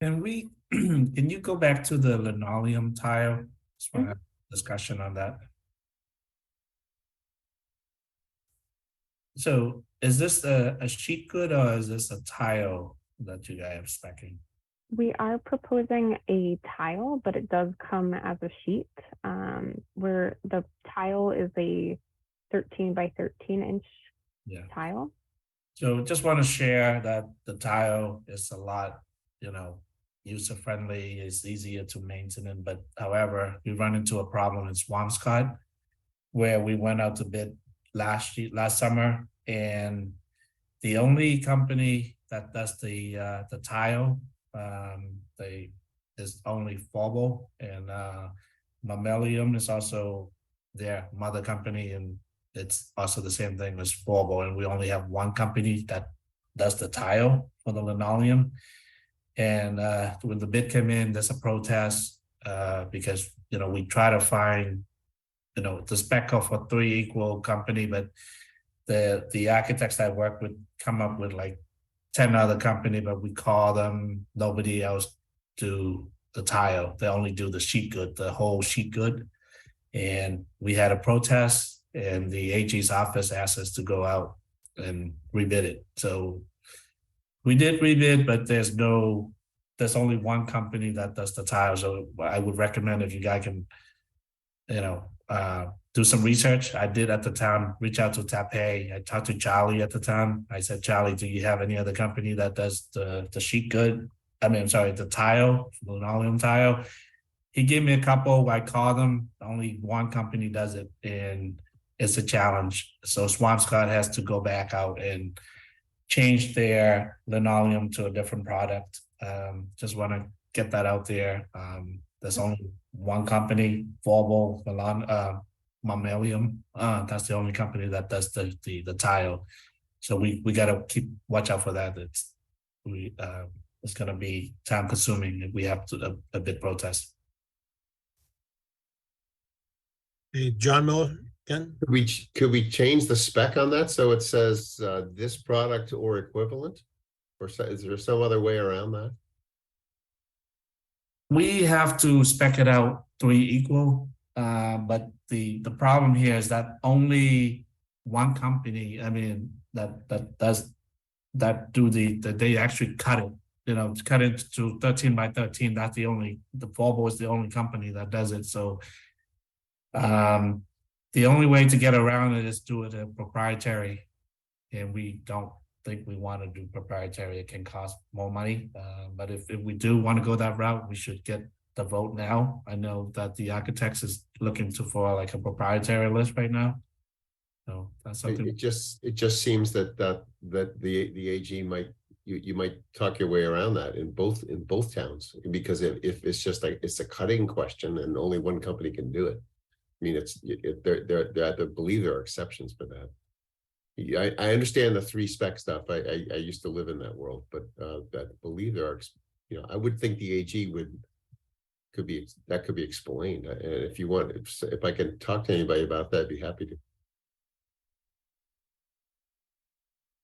Can we, can you go back to the linoleum tile? Just want to have a discussion on that. So is this a sheet good or is this a tile that you guys are specing? We are proposing a tile, but it does come as a sheet. Where the tile is a 13 by 13 inch tile. So just want to share that the tile is a lot, user friendly, it's easier to maintain, but however, we run into a problem in Swampscott where we went out to bid last summer, and the only company that does the tile, is only Forbo, and Mammalium is also their mother company, and it's also the same thing as Forbo, and we only have one company that does the tile for the linoleum. And when the bid came in, there's a protest because we try to find the spec of a 3 equal company, but the architects that I work with come up with like 10 other company, but we call them, nobody else do the tile. They only do the sheet good, the whole sheet good. And we had a protest, and the AG's office asked us to go out and rebid it. So we did rebid, but there's only one company that does the tile. So I would recommend if you guys can, do some research. I did at the time, reach out to Tape. I talked to Charlie at the time. I said, Charlie, do you have any other company that does the sheet good? The tile, linoleum tile. He gave me a couple. I called them. Only one company does it, and it's a challenge. So Swampscott has to go back out and change their linoleum to a different product. Just want to get that out there. There's only one company, Forbo, Mammalium. That's the only company that does the tile. So we got to watch out for that. It's going to be time consuming if we have to a bid protest. Hey, John Miller again? Could we change the spec on that so it says this product or equivalent? Or is there some other way around that? We have to spec it out 3 equal, but the problem here is that only one company, that does that they actually cut it, cut it to 13 by 13. That's the Forbo is the only company that does it. So the only way to get around it is do it a proprietary, and we don't think we want to do proprietary. It can cost more money, but if we do want to go that route, we should get the vote now. I know that the architects is looking for like a proprietary list right now, so that's something. It just seems that the AG might you might talk your way around that in both towns, because if it's just like it's a cutting question and only one company can do it. I mean, I believe there are exceptions for that. I understand the 3 spec stuff. I used to live in that world, but I believe there are, I would think the AG could be explained. And if you want, if I can talk to anybody about that, I'd be happy to.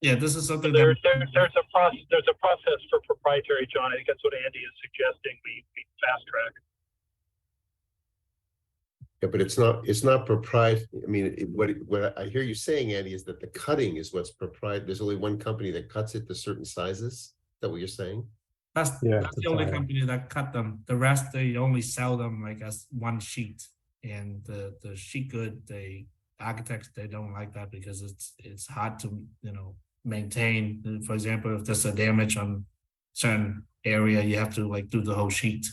Yeah, this is something There's that, a process for proprietary, John. I think that's what Andy is suggesting. We fast track. Yeah, but it's not proprietary. I mean, what I hear you saying, Andy, is that the cutting is what's proprietary. There's only one company that cuts it to certain sizes. Is that what you're saying? that's Yeah, that's it's the only fine. company that cut them. The rest, they only sell them like as one sheet. And the sheet good, architects, they don't like that because it's hard to, maintain. For example, if there's a damage on certain area, you have to like do the whole sheet.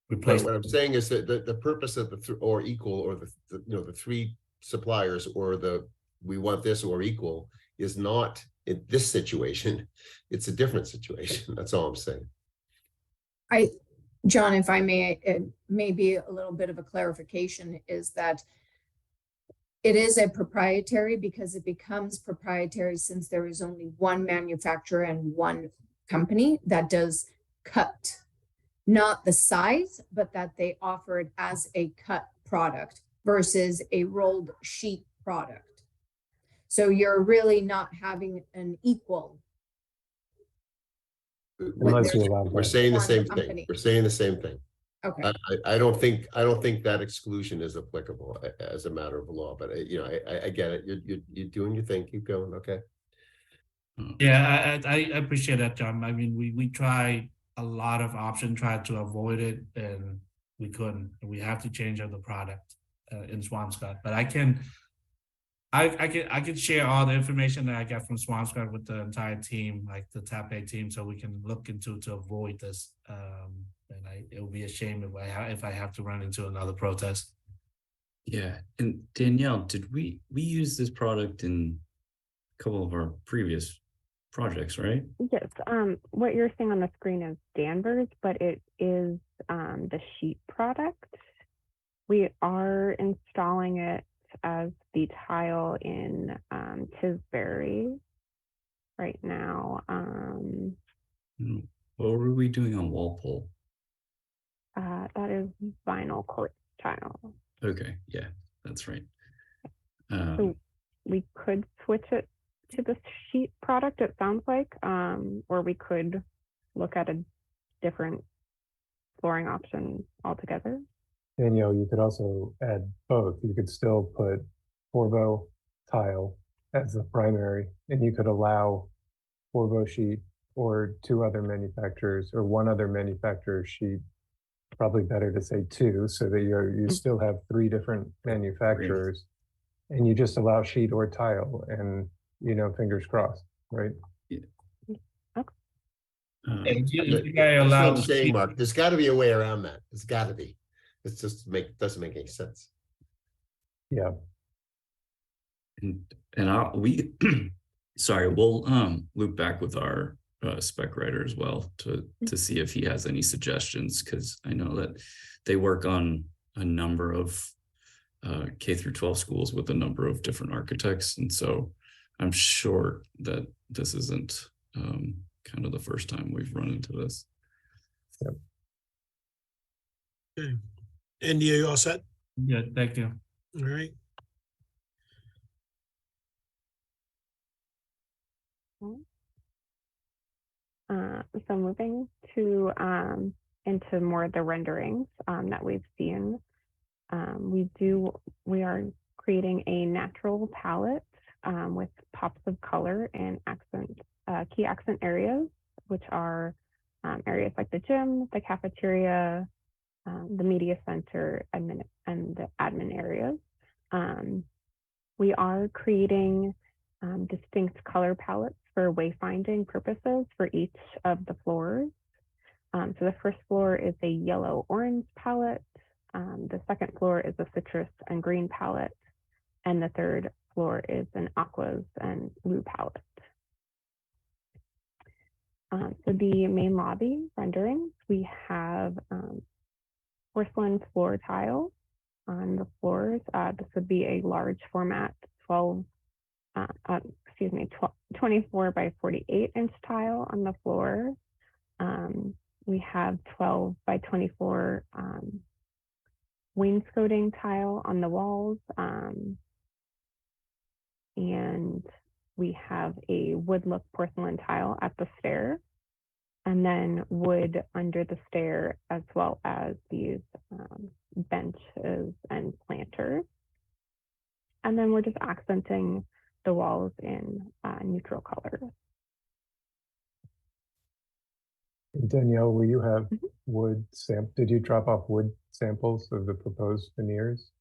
Replace. What I'm saying is that the purpose of the or equal, or the three suppliers, or we want this or equal, is not in this situation. It's a different situation. That's all I'm saying. John, if I may, it may be a little bit of a clarification, is that it is a proprietary because it becomes proprietary since there is only one manufacturer and one company that does cut, not the size, but that they offer it as a cut product versus a rolled sheet product. So you're really not having an equal. Unless you allow We're both. saying the One same company. thing. We're saying the same thing. Okay. I don't think that exclusion is applicable as a matter of law, but I get it. You're doing your thing. Keep going. Okay. Yeah, I appreciate that, John. I mean, we tried a lot of options, tried to avoid it, and we couldn't. We have to change out the product in Swampscott. But I can share all the information that I got from Swampscott with the entire team, like the TAP A team, so we can look into to avoid this. And it would be a shame if I have to run into another protest. Yeah, and Danielle, did we use this product in a couple of our previous projects, right? Yes. What you're seeing on the screen is Danvers, but it is the sheet product. We are installing it as the tile in Tisbury right now. What were we doing on Walpole? That is vinyl court tile. Okay, yeah, that's right. So we could switch it to the sheet product, it sounds like, or we could look at a different flooring option altogether. Danielle, you could also add both. You could still put Forbo tile as the primary, and you could allow Forbo sheet or two other manufacturers or one other manufacturer's sheet. Probably better to say two, so that you still have three different manufacturers, and you just allow sheet or tile, and fingers crossed, right? Yeah. Okay. If you guys That's allow what I'm the saying, sheet- Mark. There's got to be a way around that. There's got to be. It's just doesn't make any sense. Yeah. And sorry, we'll loop back with our spec writer as well to see if he has any suggestions, because I know that they work on a number of K through 12 schools with a number of different architects, and so I'm sure that this isn't kind of the first time we've run into this. Yep. Okay. Andy, are you all set? Yeah, thank you. All right. So moving to into more of the renderings that we've seen, we are creating a natural palette with pops of color and key accent areas, which are areas like the gym, the cafeteria, the media center, and the admin areas. We are creating distinct color palettes for wayfinding purposes for each of the floors. So the first floor is a yellow-orange palette. The second floor is a citrus and green palette. And the third floor is an aquas and blue palette. So the main lobby renderings, we have porcelain floor tile on the floors. This would be a large format 24 by 48 inch tile on the floor. We have 12 by 24 wainscoting tile on the walls. And we have a wood look porcelain tile at the stair, and then wood under the stair, as well as these benches and planters. And then we're just accenting the walls in neutral colors. Danielle, will you have did you drop off wood samples of the proposed veneers?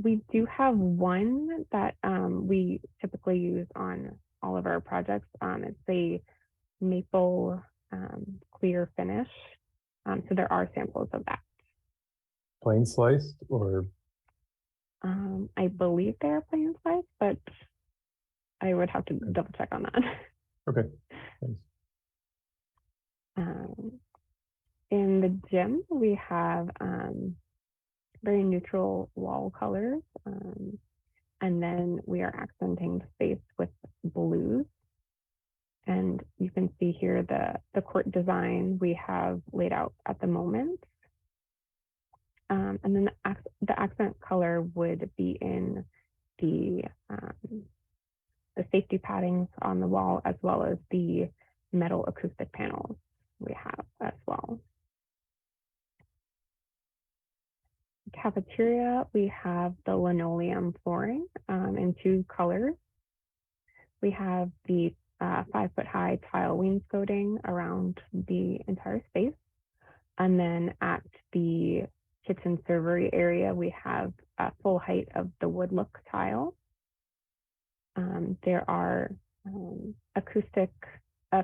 We do have one that we typically use on all of our projects. It's a maple clear finish. So there are samples of that. Plain sliced or? I believe they are plain sliced, but I would have to double check on that. Okay, thanks. In the gym, we have very neutral wall colors, and then we are accenting the space with blues. And you can see here the court design we have laid out at the moment. And then the accent color would be in the safety paddings on the wall, as well as the metal acoustic panels we have as well. Cafeteria, we have the linoleum flooring in two colors. We have the 5-foot-high tile wainscoting around the entire space. And then at the kitchen servery area, we have a full height of the wood look tile. There are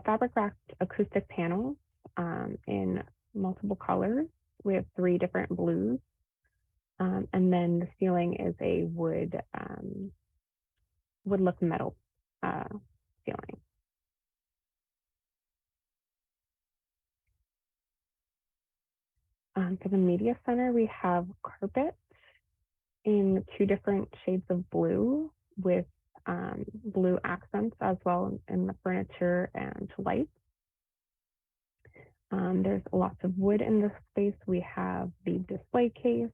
fabric wrapped acoustic panels in multiple colors. We have 3 different blues. And then the ceiling is a wood look metal ceiling. For the media center, we have carpet in 2 different shades of blue with blue accents as well in the furniture and lights. There's lots of wood in this space. We have the display case,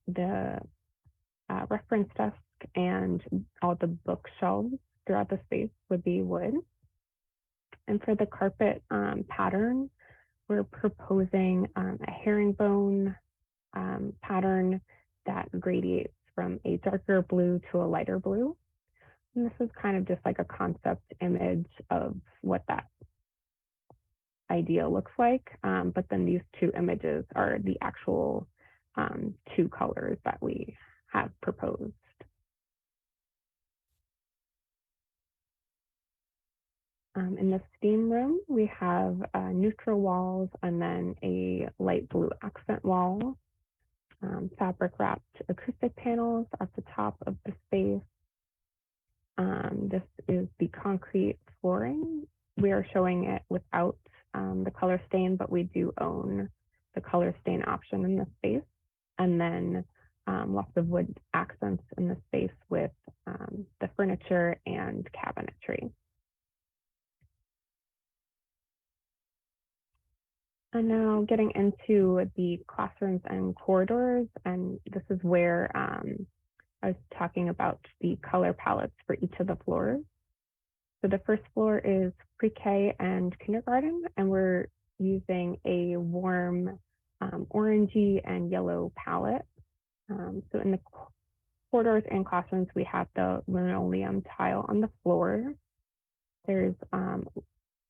the reference desk, and all the bookshelves throughout the space would be wood. And for the carpet pattern, we're proposing a herringbone pattern that gradiates from a darker blue to a lighter blue. And this is kind of just like a concept image of what that idea looks like. But then these 2 images are the actual 2 colors that we have proposed. In the steam room, we have neutral walls and then a light blue accent wall, fabric wrapped acoustic panels at the top of the space. This is the concrete flooring. We are showing it without the color stain, but we do own the color stain option in the space. And then lots of wood accents in the space with the furniture and cabinetry. And now getting into the classrooms and corridors, and this is where I was talking about the color palettes for each of the floors. So the first floor is pre-K and kindergarten, and we're using a warm orangey and yellow palette. So in the corridors and classrooms, we have the linoleum tile on the floor. There's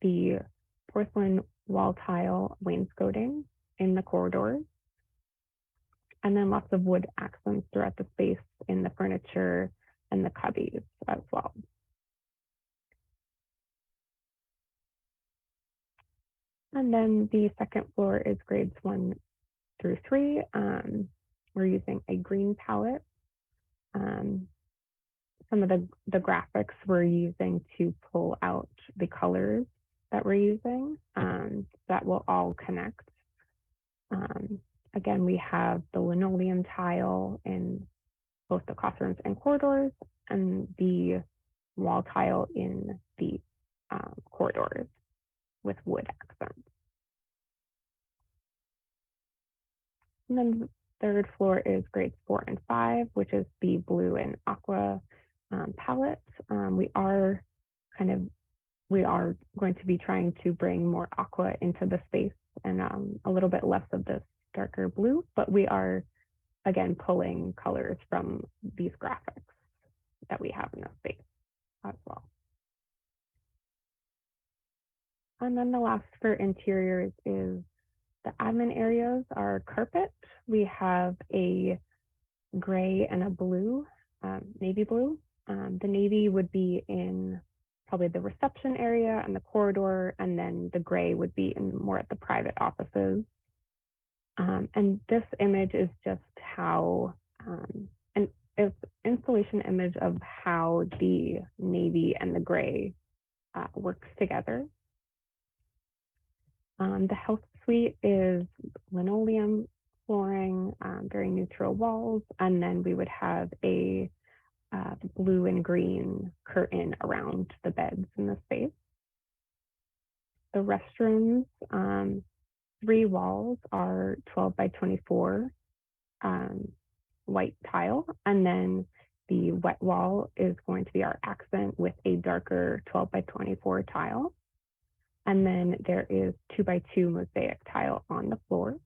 the porcelain wall tile wainscoting in the corridors, and then lots of wood accents throughout the space in the furniture and the cubbies as well. And then the second floor is grades 1 through 3. We're using a green palette. Some of the graphics we're using to pull out the colors that we're using, that will all connect. Again, we have the linoleum tile in both the classrooms and corridors, and the wall tile in the corridors with wood accents. And then the third floor is grades 4 and 5, which is the blue and aqua palette. We are going to be trying to bring more aqua into the space and a little bit less of this darker blue, but we are, again, pulling colors from these graphics that we have in the space as well. And then the last for interiors is the admin areas are carpet. We have a gray and a blue, navy blue. The navy would be in probably the reception area and the corridor, and then the gray would be in more at the private offices. And this image is just how, an installation image of how the navy and the gray works together. The health suite is linoleum flooring, very neutral walls, and then we would have a blue and green curtain around the beds in the space. The restrooms, 3 walls are 12 by 24 white tile, and then the wet wall is going to be our accent with a darker 12 by 24 tile. And then there is 2 by 2 mosaic tile on the floor.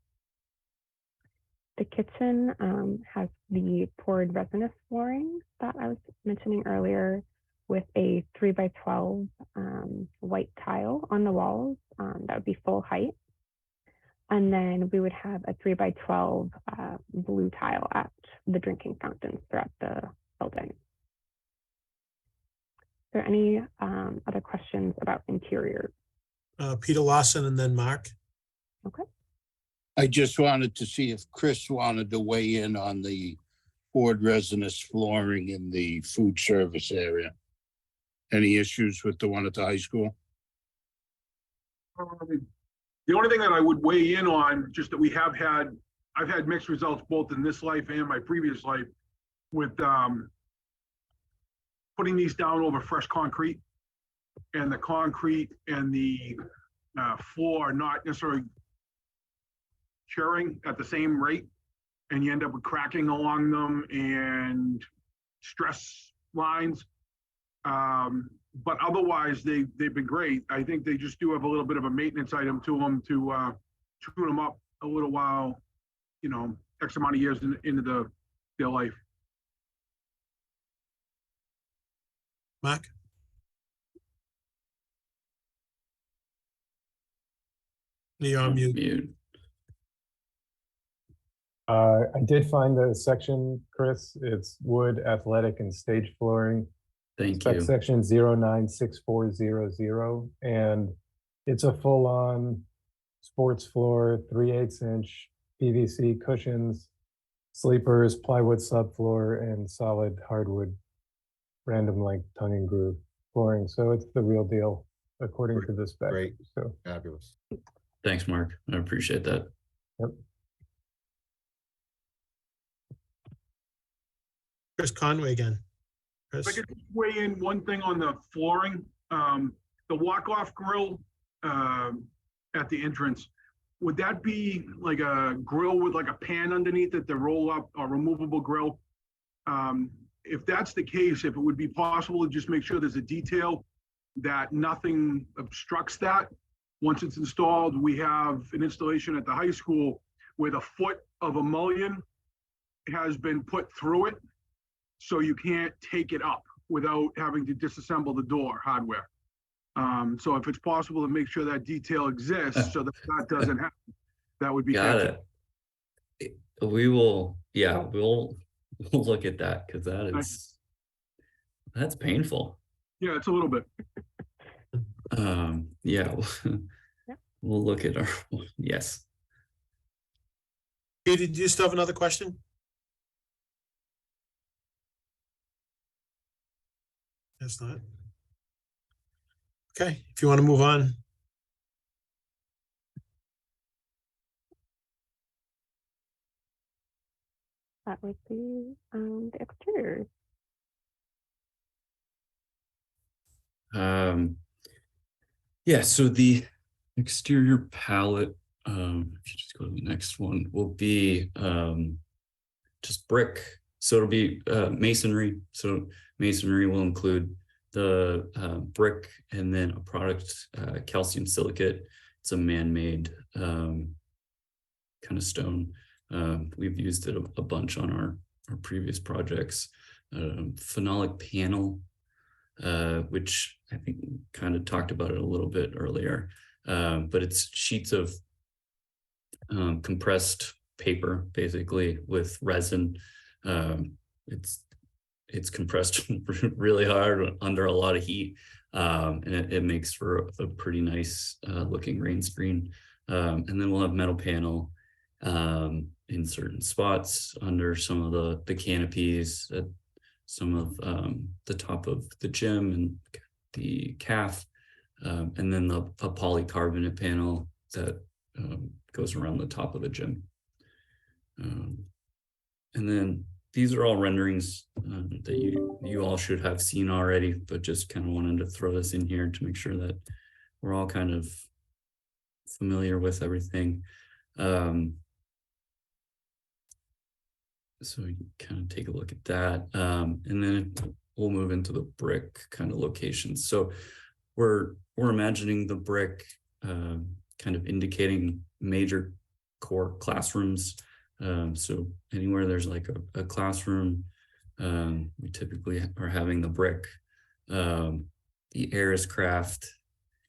The kitchen has the poured resinous flooring that I was mentioning earlier with a 3 by 12 white tile on the walls. That would be full height. And then we would have a 3 by 12 blue tile at the drinking fountains throughout the building. Are there any other questions about interior? Peter Lawson and then Mark. Okay. I just wanted to see if Chris wanted to weigh in on the poured resinous flooring in the food service area. Any issues with the one at the high school? The only thing that I would weigh in on, just that I've had mixed results both in this life and my previous life with putting these down over fresh concrete, and the concrete and the floor are not necessarily curing at the same rate, and you end up with cracking along them and stress lines. But otherwise, they've been great. I think they just do have a little bit of a maintenance item to them to tune them up a little while, X amount of years into their life. Mark? You're on mute. I did find the section, Chris. It's wood, athletic, and stage flooring. Thank Spec you. section 096400, and it's a full-on sports floor, 3/8 inch PVC cushions, sleepers, plywood subfloor, and solid hardwood random length tongue and groove flooring. So it's the real deal according to the spec. Great. So Fabulous. Thanks, Mark. I appreciate that. yep. Chris Conway again. Chris? If I could weigh in one thing on the flooring, the walk-off grill at the entrance, would that be like a grill with like a pan underneath it, the roll-up or removable grill? If that's the case, if it would be possible to just make sure there's a detail that nothing obstructs that. Once it's installed, we have an installation at the high school where the foot of a mullion has been put through it, so you can't take it up without having to disassemble the door hardware. So if it's possible to make sure that detail exists so that that doesn't happen, that would be Got fantastic. it. We will, yeah, we'll look at that because that's painful. Yeah, it's a little bit. Yeah, we'll look at our, yes. Peter, do you still have another question? That's not. Okay, if you want to move on. That would be the exteriors. Yeah, so the exterior palette, if you just go to the next one, will be just brick So it'll be masonry. So masonry will include the brick and then a product, calcium silicate. It's a man-made kind of stone. We've used it a bunch on our previous projects. Phenolic panel, which I think we kind of talked about it a little bit earlier, but it's sheets of compressed paper, basically, with resin. It's compressed really hard under a lot of heat, and it makes for a pretty nice looking rain screen. And then we'll have metal panel in certain spots under some of the canopies at some of the top of the gym and the calf, and then a polycarbonate panel that goes around the top of the gym. And then these are all renderings that you all should have seen already, but just kind of wanted to throw this in here to make sure that we're all kind of familiar with everything. So you can kind of take a look at that. And then we'll move into the brick kind of locations. So we're imagining the brick kind of indicating major core classrooms. So anywhere there's like a classroom, we typically are having the brick, the Aris craft.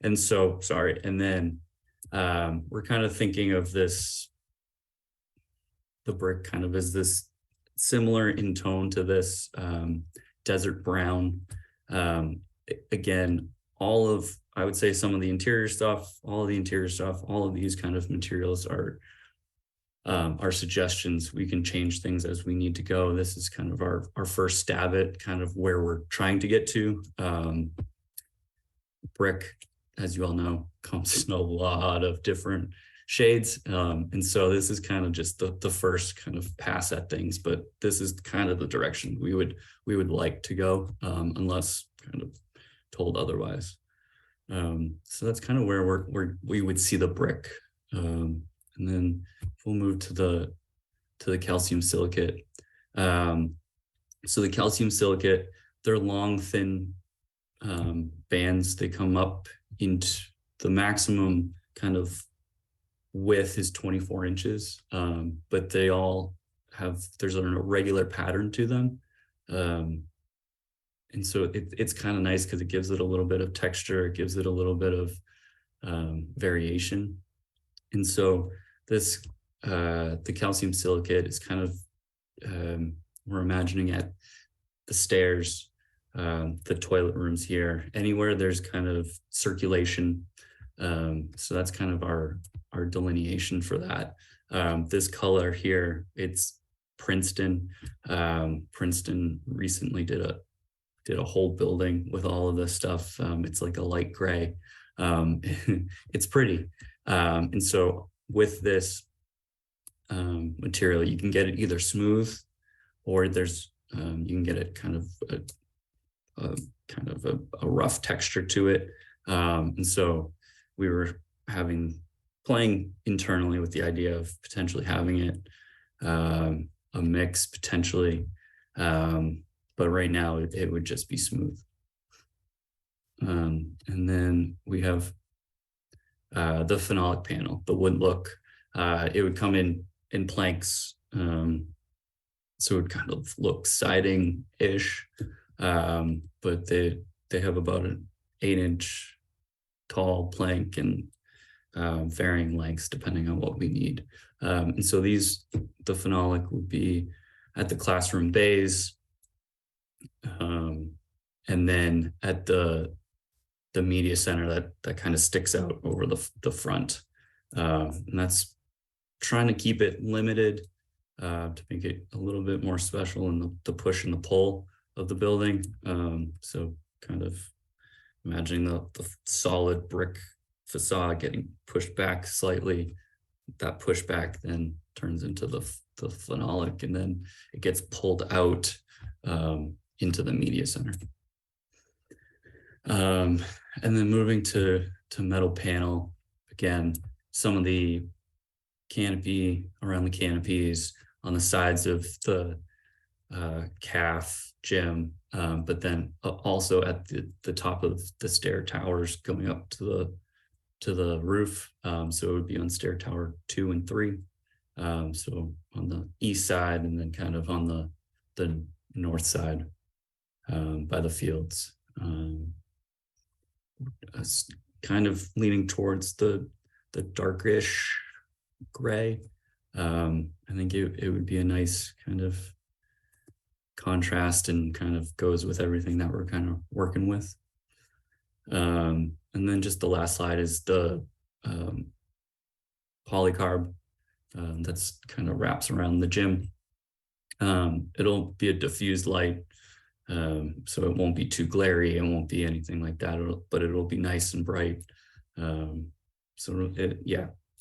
And so, sorry, and then we're kind of thinking of this, the brick kind of as this similar in tone to this desert brown. Again, I would say some of the interior stuff, all of these kind of materials are suggestions. We can change things as we need to go. This is kind of our first stab at kind of where we're trying to get to. Brick, as you all know, comes in a lot of different shades. And so this is kind of just the first kind of pass at things, but this is kind of the direction we would like to go, unless kind of told otherwise. So that's kind of where we would see the brick. And then we'll move to the calcium silicate. So the calcium silicate, they're long, thin bands. They come up into the maximum kind of width is 24 inches, but they all there's an irregular pattern to them. And so it's kind of nice because it gives it a little bit of texture, it gives it a little bit of variation. And so this, the calcium silicate is kind of, we're imagining at the stairs, the toilet rooms here, anywhere there's kind of circulation. So that's kind of our delineation for that. This color here, it's Princeton. Princeton recently did a whole building with all of this stuff. It's like a light gray. It's pretty. And so with this material, you can get it either smooth, or there's you can get it kind of a rough texture to it. And so we were playing internally with the idea of potentially having it a mix potentially, but right now it would just be smooth. And then we have the phenolic panel, the wood look. It would come in planks, so it would kind of look siding-ish, but they have about an 8-inch tall plank and varying lengths depending on what we need. And so the phenolic would be at the classroom bays, and then at the media center that kind of sticks out over the front. And that's trying to keep it limited to make it a little bit more special in the push and the pull of the building. So kind of imagining the solid brick facade getting pushed back slightly. That pushback then turns into the phenolic, and then it gets pulled out into the media center. And then moving to metal panel, again, some of the canopy around the canopies on the sides of the calf gym, but then also at the top of the stair towers going up to the roof. So it would be on stair tower 2 and 3. So on the east side, and then kind of on the north side by the fields. Kind of leaning towards the darkish gray. I think it would be a nice kind of contrast and kind of goes with everything that we're kind of working with. And then just the last slide is the polycarb that's kind of wraps around the gym. It'll be a diffused light, so it won't be too glary. It won't be anything like that, but it'll be nice and bright. So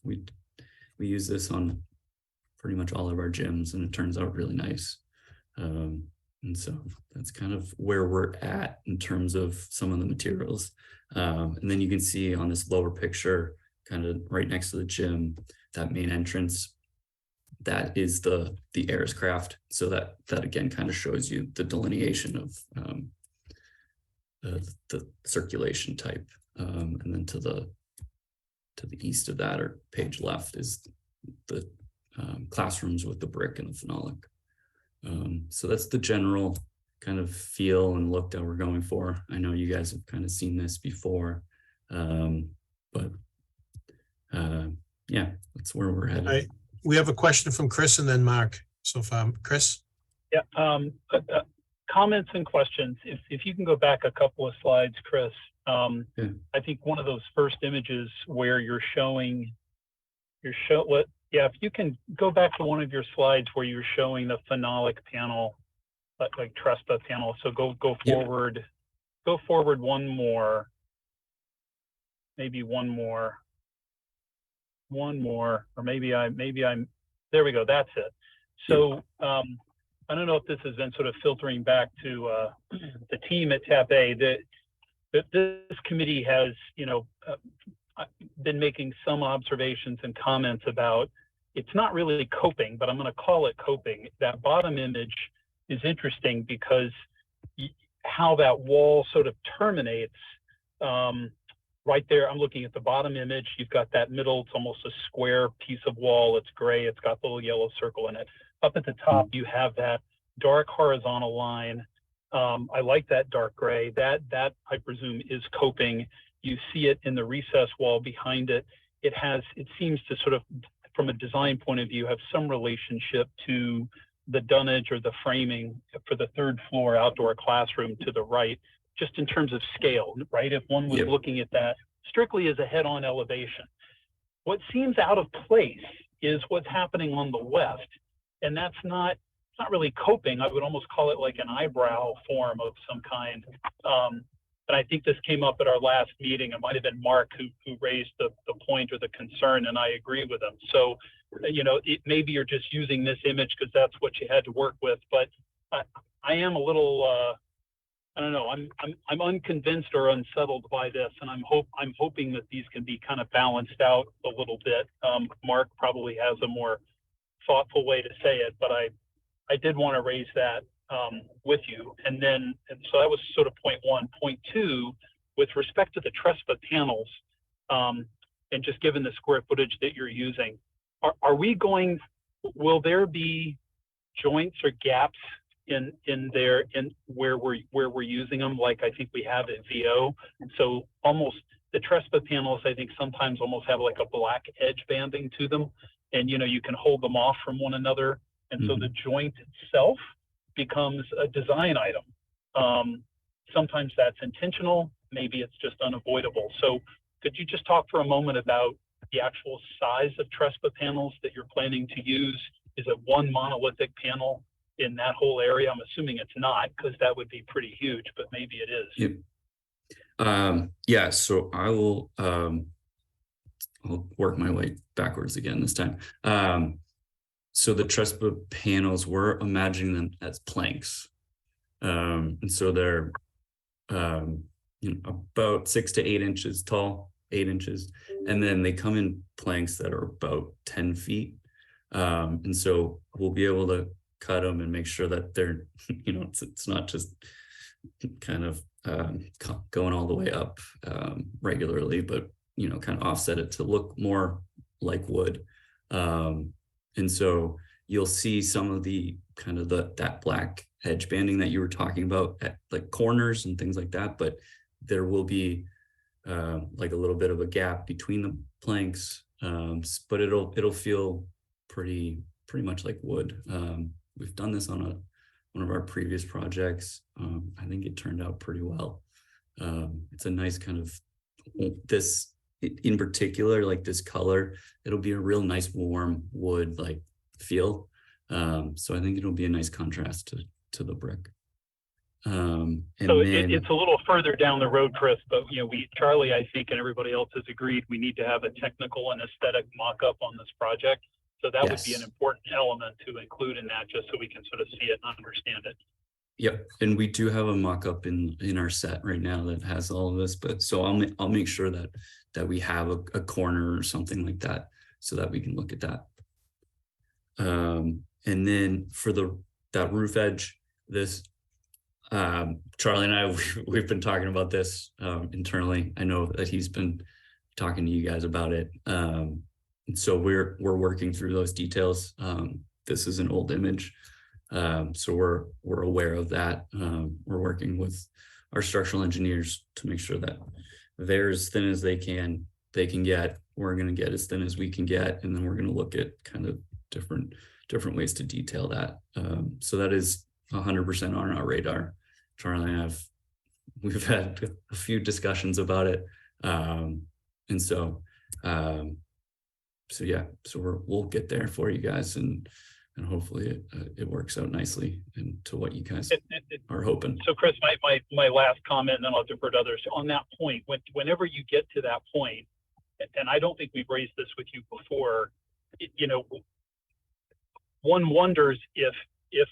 we use this on pretty much all of our gyms, and it turns out really nice. And so that's kind of where we're at in terms of some of the materials. And then you can see on this lower picture, kind of right next to the gym, that main entrance, that is the Airscraft. So that again kind of shows you the delineation of the circulation type. And then to the east of that, or page left, is the classrooms with the brick and the phenolic. So that's the general kind of feel and look that we're going for. I know you guys have kind of seen this before, but yeah, that's where we're headed. All right. We have a question from Chris and then Mark. So far, Chris. Yeah, comments and questions. If you can go back a couple of slides, Chris. I think one of those first images where you're showing, if you can go back to one of your slides where you're showing the phenolic panel, like Trespa panel. So go forward, go forward one more, maybe one more, or maybe I'm, there we go, that's it. So I don't know if this has been sort of filtering back to the team at TAP A, that this committee has, been making some observations and comments about, it's not really coping, but I'm going to call it coping. That bottom image is interesting because how that wall sort of terminates right there. I'm looking at the bottom image. You've got that middle, it's almost a square piece of wall. It's gray. It's got the little yellow circle in it. Up at the top, you have that dark horizontal line. I like that dark gray. That I presume is coping. You see it in the recess wall behind it. It seems to sort of, from a design point of view, have some relationship to the dunnage or the framing for the third floor outdoor classroom to the right, just in terms of scale, right? If one was looking at that strictly as a head-on elevation. What seems out of place is what's happening on the west. And that's not, it's not really coping. I would almost call it like an eyebrow form of some kind. And I think this came up at our last meeting. It might have been Mark who raised the point or the concern, and I agree with him. So, maybe you're just using this image because that's what you had to work with. But I am a little, I don't know. I'm unconvinced or unsettled by this, and I'm hoping that these can be kind of balanced out a little bit. Mark probably has a more thoughtful way to say it, but I did want to raise that with you. And so that was sort of point one. Point two, with respect to the Trespa panels, and just given the square footage that you're using, will there be joints or gaps in where we're using them, like I think we have at VO? So almost the Trespa panels, I think sometimes almost have like a black edge banding to them, and you can hold them off from one another. And so the joint itself becomes a design item. Sometimes that's intentional, maybe it's just unavoidable. So could you just talk for a moment about the actual size of Trespa panels that you're planning to use? Is it one monolithic panel in that whole area? I'm assuming it's not, because that would be pretty huge, but maybe it is. Yep. Yeah, so I will I'll work my way backwards again this time. So the Trespa panels, we're imagining them as planks. And so they're about 6 to 8 inches tall, 8 inches. And then they come in planks that are about 10 feet. And so we'll be able to cut them and make sure that they're, you know, it's not just kind of going all the way up regularly, but, you know, kind of offset it to look more like wood. And so you'll see some of the kind of that black edge banding that you were talking about at like corners and things like that, but there will be like a little bit of a gap between the planks, but it'll feel pretty much like wood. We've done this on one of our previous projects. I think it turned out pretty well. It's a nice kind of, this in particular, like this color, it'll be a real nice warm wood like feel. So I think it'll be a nice contrast to the brick. And so then, it's a little further down the road, Chris, but you know, Charlie, I think, and everybody else has agreed, we need to have a technical and aesthetic mock-up on this project. So that would be an important element to include in that, just so we can sort of see it and understand it. Yep, and we do have a mock-up in our set right now that has all of this, but so I'll make sure that we have a corner or something like that so that we can look at that. And then for that roof edge, this Charlie and I, we've been talking about this internally. I know that he's been talking to you guys about it. And so we're working through those details. This is an old image. So we're aware of that. We're working with our structural engineers to make sure that they're as thin as they can get. We're going to get as thin as we can get, and then we're going to look at kind of different ways to detail that. So that is 100% on our radar. Charlie and we've had a few discussions about it, and so yeah, so we'll get there for you guys, and hopefully it works out nicely and to what you guys are hoping. So Chris, my last comment, and then I'll defer to others on that point. Whenever you get to that point, and I don't think we've raised this with you before, you know, one wonders if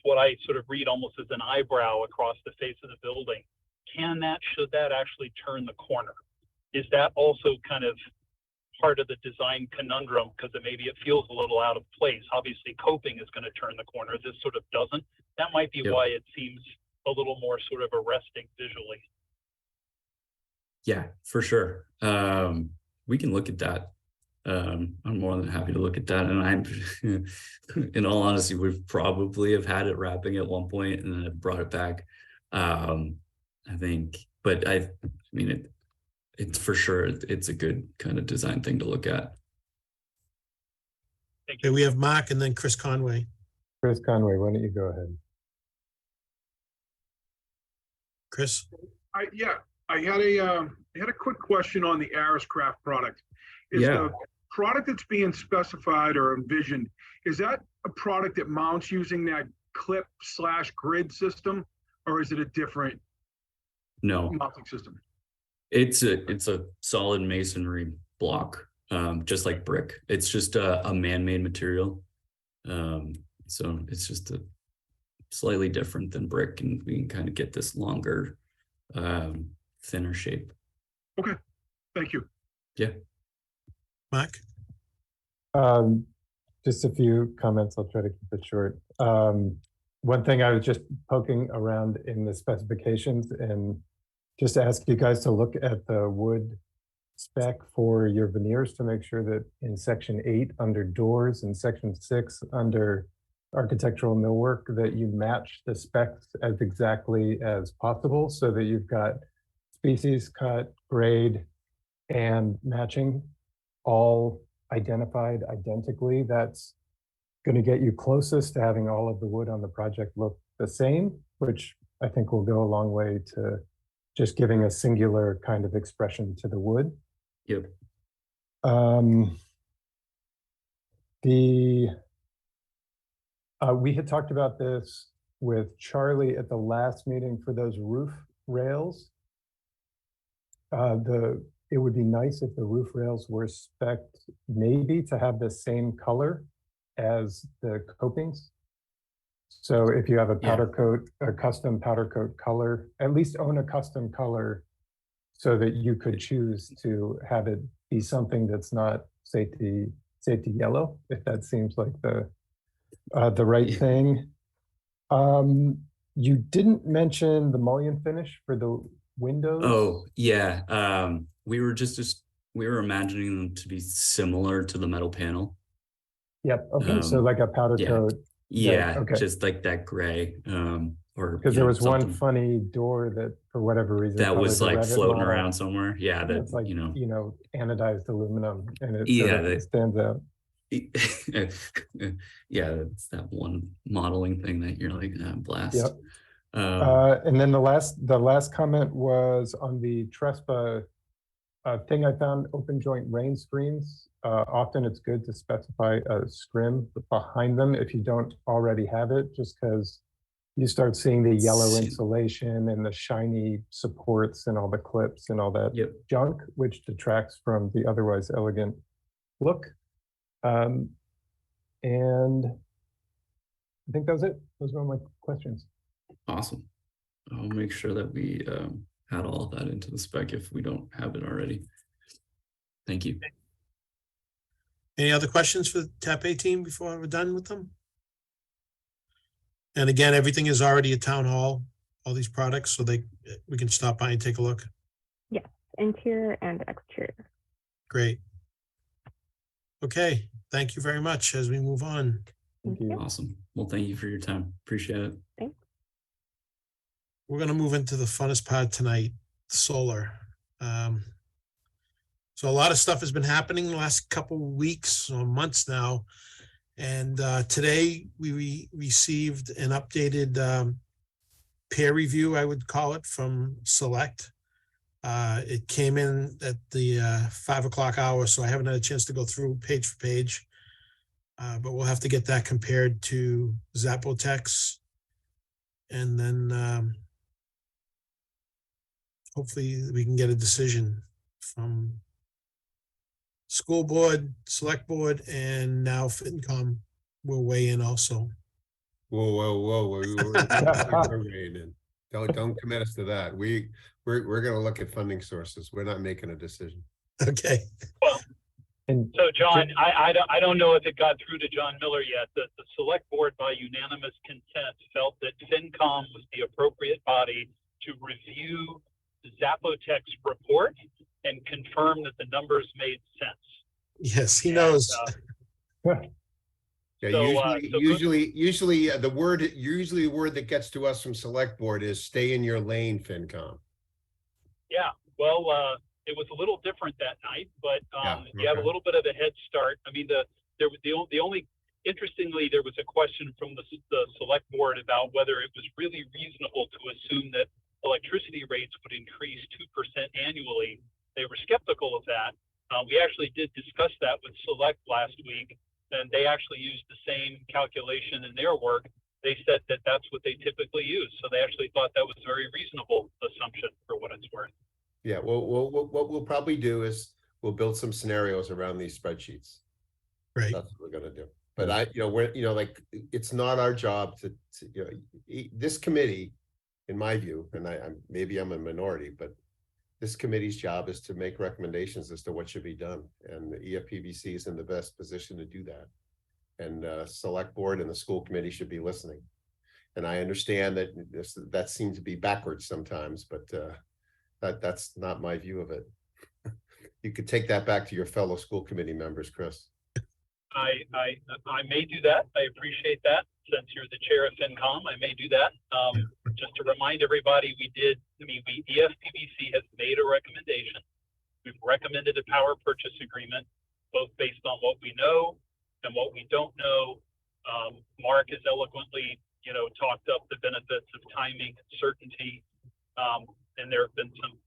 what I sort of read almost as an eyebrow across the face of the building, should that actually turn the corner? Is that also kind of part of the design conundrum, because maybe it feels a little out of place? Obviously coping is going to turn the corner. This sort of doesn't. That might be why it seems a little more sort of arresting visually. Yeah, for sure. We can look at that. I'm more than happy to look at that. And I'm, in all honesty, we've probably have had it wrapping at one point and then I've brought it back. I think, but I mean, it's for sure, it's a good kind of design thing to look at. Thank you. Okay, we have Mark and then Chris Conway. Chris Conway, why don't you go ahead? Chris? I had a quick question on the Ariscraft product. Is the product that's being specified or envisioned, is that a product that mounts using that clip/grid system, or is it a different mounting system? It's a solid masonry block, just like brick. It's just a man-made material. So it's just a slightly different than brick, and we can kind of get this longer, thinner shape. Okay, thank you. Yeah. Mark? Just a few comments. I'll try to keep it short. One thing, I was just poking around in the specifications and just ask you guys to look at the wood spec for your veneers to make sure that in section 8 under doors and section 6 under architectural millwork that you match the specs as exactly as possible, so that you've got species, cut, grade, and matching all identified identically. That's going to get you closest to having all of the wood on the project look the same, which I think will go a long way to just giving a singular kind of expression to the wood. Yep. We had talked about this with Charlie at the last meeting for those roof rails. It would be nice if the roof rails were spec'd maybe to have the same color as the copings. So if you have a powder coat, a custom powder coat color, at least own a custom color so that you could choose to have it be something that's not safety yellow, if that seems like the right thing. You didn't mention the mullion finish for the windows. Oh, yeah. We were we were imagining them to be similar to the metal panel. Yep. Okay. So like a powder yeah. coat. Yeah, okay. just like that gray. Or Because there was one funny door that, for whatever reason, that was like Revit floating model, around somewhere. Yeah, that it's like you know, anodized aluminum, and it yeah, sort of stands out. Yeah, it's that one modeling thing that you're like, blast. Yep. And then the last comment was on the Trespa thing. I found open joint rain screens. Often it's good to specify a scrim behind them if you don't already have it, just because you start seeing the yellow insulation and the shiny supports and all the clips and all that junk, which detracts from the otherwise elegant look. And I think that was it. Those were all my questions. Awesome. I'll make sure that we add all of that into the spec if we don't have it already. Thank you. Any other questions for the TAP A team before we're done with them? And again, everything is already at town hall, all these products, so we can stop by and take a look. Yes, interior and exterior. Great. Okay, thank you very much as we move on. Thank you. Awesome. Well, thank you for your time. Appreciate it. Thanks. We're going to move into the funnest part tonight, solar. So a lot of stuff has been happening the last couple of weeks or months now. And today we received an updated peer review, I would call it, from Select. It came in at the 5 o'clock hour, so I haven't had a chance to go through page for page. But we'll have to get that compared to Zapotex. And then hopefully we can get a decision from school board, select board, and now FinCom will weigh in also. Whoa. We're weighing in. Don't commit us to that. We're going to look at funding sources. We're not making a decision. Okay. Well, so John, I don't know if it got through to John Miller yet. The select board by unanimous consent felt that FinCom was the appropriate body to review the Zapotex report and confirm that the numbers made sense. Yes, he knows. Yeah, So, usually the word that gets to us from select board is stay in your lane, FinCom. Yeah, well, it was a little different that night, but you have a little bit of a head start. I mean, interestingly, there was a question from the select board about whether it was really reasonable to assume that electricity rates would increase 2% annually. They were skeptical of that. We actually did discuss that with Select last week, and they actually used the same calculation in their work. They said that that's what they typically use. So they actually thought that was a very reasonable assumption for what it's worth. Yeah, well, what we'll probably do is we'll build some scenarios around these spreadsheets. Right. That's what we're going to do. But like, it's not our job to this committee, in my view, and maybe I'm a minority, but this committee's job is to make recommendations as to what should be done. And the EFPBC is in the best position to do that. And select board and the school committee should be listening. And I understand that that seems to be backwards sometimes, but that's not my view of it. You could take that back to your fellow school committee members, Chris. I may do that. I appreciate that. Since you're the chair of FinCom, I may do that. Just to remind everybody, EFPBC has made a recommendation. We've recommended a power purchase agreement, both based on what we know and what we don't know. Mark has eloquently, talked up the benefits of timing and certainty. And there have been some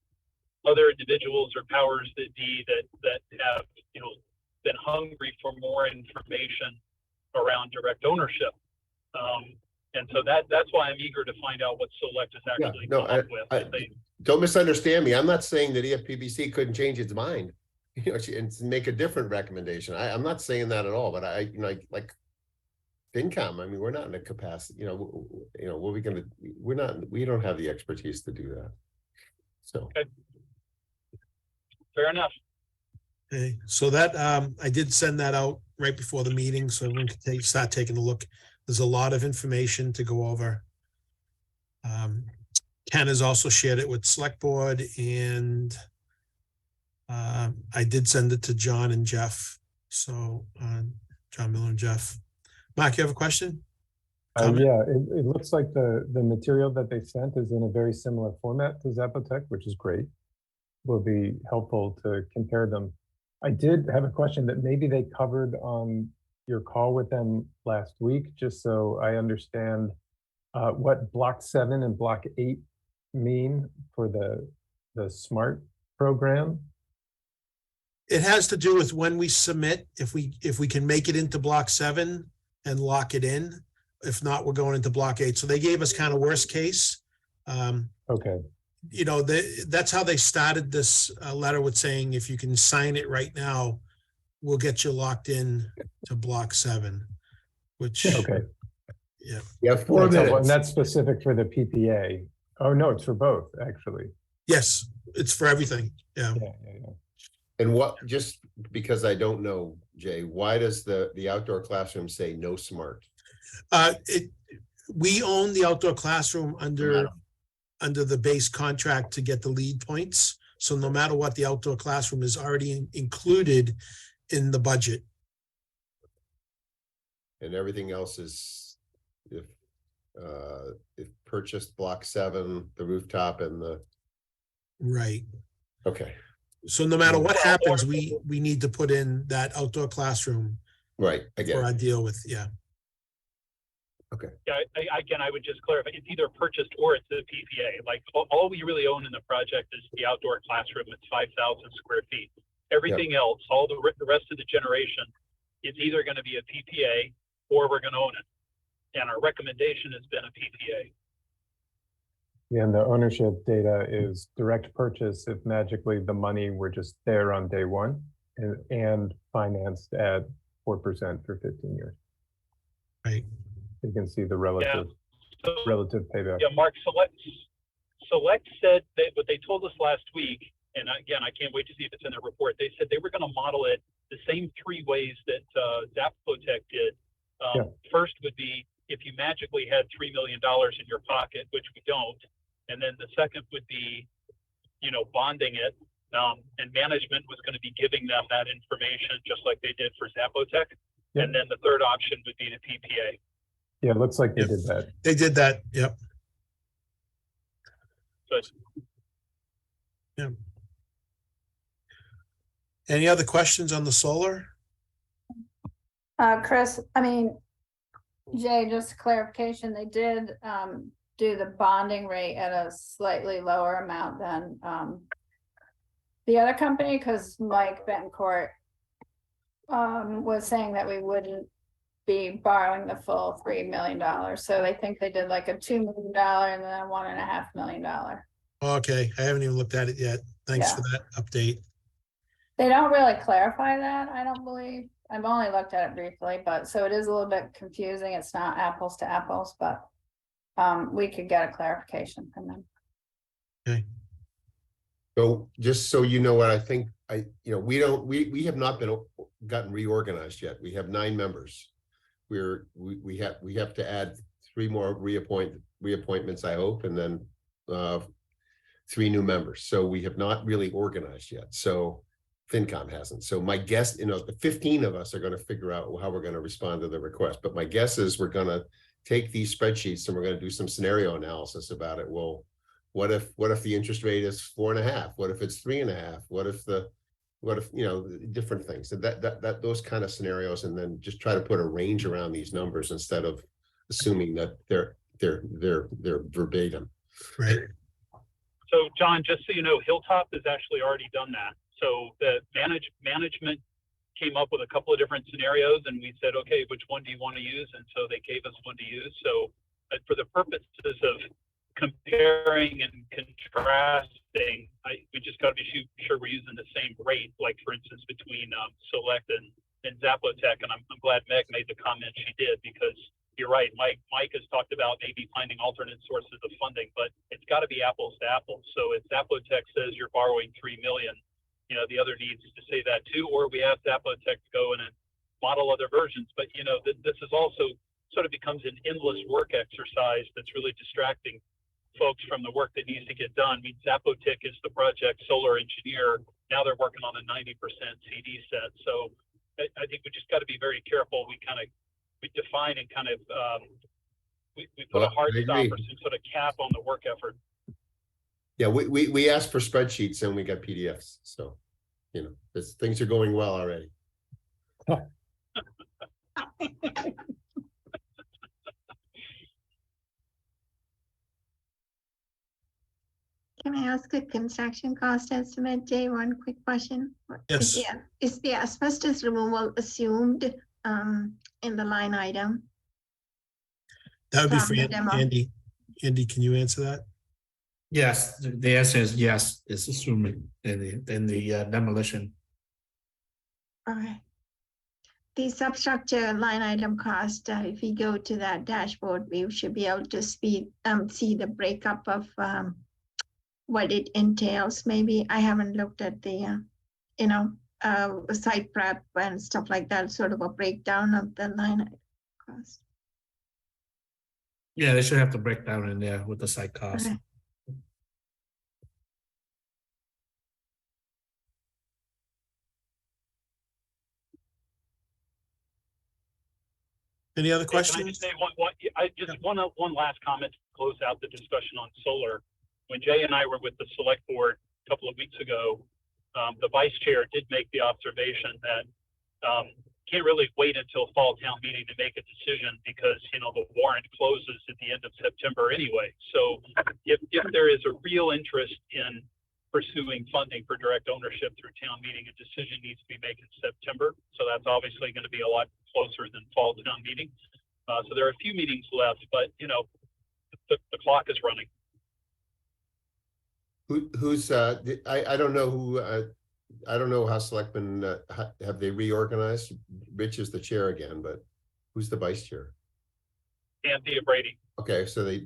other individuals or powers that be that have, been hungry for more information around direct ownership. And so that's why I'm eager to find out what Select has actually come up with. Don't misunderstand me. I'm not saying that EFPBC couldn't change its mind, and make a different recommendation. I'm not saying that at all. But like FinCom. I mean, we're not in a capacity. What are we going to? We don't have the expertise to do that. So. Okay. Fair enough. Okay, so that I did send that out right before the meeting, so everyone can start taking a look. There's a lot of information to go over. Ken has also shared it with Select Board, and I did send it to John and Jeff. So John Miller and Jeff. Mark, you have a question? Comment? Yeah, it looks like the material that they sent is in a very similar format to Zapotec, which is great. Will be helpful to compare them. I did have a question that maybe they covered on your call with them last week, just so I understand what block 7 and block 8 mean for the SMART program. It has to do with when we submit, if we can make it into block 7 and lock it in. If not, we're going into block 8. So they gave us kind of worst case. Okay. You know, that's how they started this letter with saying, if you can sign it right now, we'll get you locked in to block 7, which. Okay. Yeah. Yeah, 4 minutes. And that's specific for the PPA. Oh, no, it's for both, actually. Yes, it's for everything. Yeah. Yeah. And what, just because I don't know, Jay, why does the outdoor classroom say no SMART? We own the outdoor classroom under the base contract to get the lead points. So no matter what, the outdoor classroom is already included in the budget. And everything else is, if purchased block 7, the rooftop and the. Right. Okay. So no matter what happens, we need to put in that outdoor classroom. Right, for our deal with, yeah. Okay. Yeah, again, I would just clarify, it's either purchased or it's a PPA. Like all we really own in the project is the outdoor classroom. It's 5,000 square feet. Everything else, all the rest of the generation, it's either going to be a PPA or we're going to own it. And our recommendation has been a PPA. Yeah, and the ownership data is direct purchase if magically the money were just there on day one and financed at 4% for 15 years. Right. You can see the relative payback. Yeah, Mark, Select said that what they told us last week, and again, I can't wait to see if it's in their report. They said they were going to model it the same 3 ways that Zapotec did. First would be if you magically had $3 million in your pocket, which we don't. And then the second would be, you know, bonding it. And management was going to be giving them that information just like they did for Zapotec. Yep. And then the third option would be the PPA. Yeah, it looks like they did that. They did that. Yep. Good. Yeah. Any other questions on the solar? Chris, I mean, Jay, just clarification, they did do the bonding rate at a slightly lower amount than the other company, because Mike Betancourt was saying that we wouldn't be borrowing the full $3 million. So they think they did like a $2 million and then a $1.5 million. Okay, I haven't even looked at it yet. Thanks for that update. They don't really clarify that, I don't believe. I've only looked at it briefly, but so it is a little bit confusing. It's not apples to apples, but we could get a clarification from them. Okay. So just so you know what I think, we have not gotten reorganized yet. We have 9 members. We have to add 3 more reappointments, I hope, and then 3 new members. So we have not really organized yet. So FinCom hasn't. So my guess, the 15 of us are going to figure out how we're going to respond to the request. But my guess is we're going to take these spreadsheets and we're going to do some scenario analysis about it. Well, what if the interest rate is 4.5? What if it's 3.5? What if different things, that those kind of scenarios, and then just try to put a range around these numbers instead of assuming that they're verbatim. Right. So John, just so you know, Hilltop has actually already done that. So the management came up with a couple of different scenarios, and we said, okay, which one do you want to use? And so they gave us one to use. So for the purposes of comparing and contrasting, we just got to be sure we're using the same rate, like for instance, between Select and Zapotec. And I'm glad Meg made the comment she did, because you're right. Mike has talked about maybe finding alternate sources of funding, but it's got to be apples to apples. So if Zapotec says you're borrowing $3 million, the other needs to say that too, or we have Zapotec to go in and model other versions. But this is also sort of becomes an endless work exercise that's really distracting folks from the work that needs to get done. I mean, Zapotek is the project solar engineer. Now they're working on a 90% CD set. So I think we just got to be very careful. We define and kind of, we put a hard stop or some sort of cap on the work effort. Yeah, we asked for spreadsheets and we got PDFs. So, things are going well already. Can I ask a construction cost estimate, Jay? One quick question. Yes. Is the asbestos removal assumed in the line item? That would be From for the demo. Andy. Andy, can you answer that? Yes, the answer is yes, it's assuming in the demolition. Okay. The substructure line item cost, if we go to that dashboard, we should be able to see the breakup of what it entails. Maybe I haven't looked at the, site prep and stuff like that, sort of a breakdown of the line item cost. Yeah, they should have the breakdown in there with the site cost. Okay. Any other Can I just questions? say one last comment to close out the discussion on solar. When Jay and I were with the select board a couple of weeks ago, the vice chair did make the observation that can't really wait until fall town meeting to make a decision because, the warrant closes at the end of September anyway. So if there is a real interest in pursuing funding for direct ownership through town meeting, a decision needs to be made in September. So that's obviously going to be a lot closer than fall town meeting. So there are a few meetings left, but the clock is running. Who's I don't know who I don't know how selectmen have they reorganized. Rich is the chair again, but who's the vice chair? Anthea Brady. Okay, so they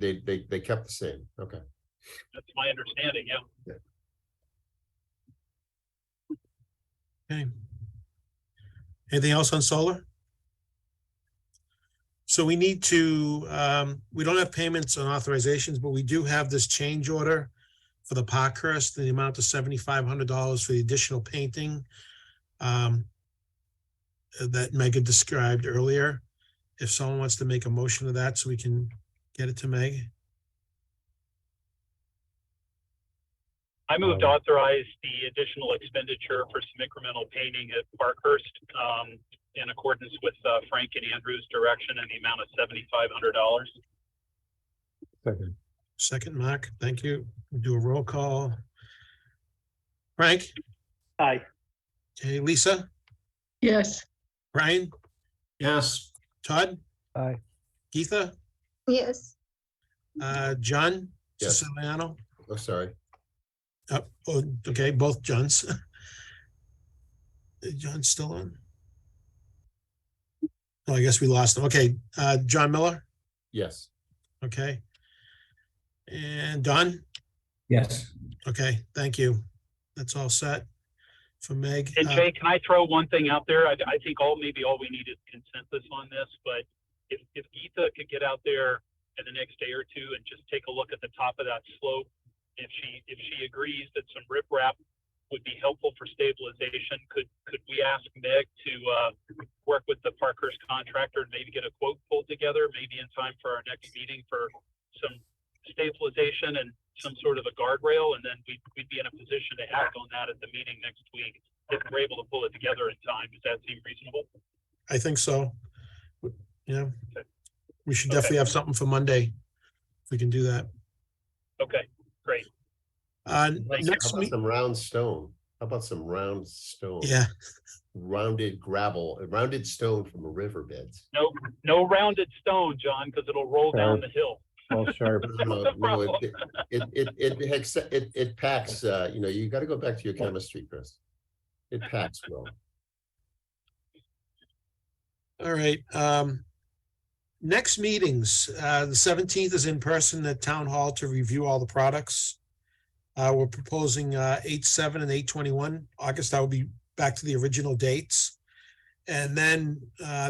kept the same. Okay, That's my understanding. Yeah. Okay. Anything else on solar? So we need to, we don't have payments on authorizations, but we do have this change order for the Parkhurst, in the amount of $7,500 for the additional painting that Megan described earlier. If someone wants to make a motion to that so we can get it to Meg. I moved to authorize the additional expenditure for some incremental painting at Parkhurst in accordance with Frank and Andrew's direction in the amount of $7,500. Second. Second, Mark, thank you. We'll do a roll call. Frank? Aye. Okay, Lisa? Yes. Brian? Yes. Todd? Aye. Geetha? Yes. John? Yes. Siciliano? oh, sorry. Oh, okay, both Johns. Is John still on? Oh, I guess we lost him. Okay, John Miller? Yes. Okay. And Don? Yes. Okay, thank you. That's all set for Meg. And Jay, can I throw one thing out there? I think maybe all we need is consensus on this, but if Geetha could get out there in the next day or two and just take a look at the top of that slope, if she agrees that some riprap would be helpful for stabilization, could we ask Meg to work with the Parkhurst contractor and maybe get a quote pulled together, maybe in time for our next meeting for some stabilization and some sort of a guardrail, and then we'd be in a position to act on that at the meeting next week if we're able to pull it together in time. Does that seem reasonable? I think so. Yeah. Okay. We should definitely have something for Monday if we can do that. Okay, great. Next How about some round stone? How about some round stone? Yeah. Rounded gravel, rounded stone from a riverbed. No rounded stone, John, because it'll roll down the hill. All sharp. No, it packs, you gotta go back to your chemistry, Chris. It packs well. All right. Next meetings, the 17th is in person at Town Hall to review all the products. We're proposing 8/7 and 8/21 August. That will be back to the original dates. And then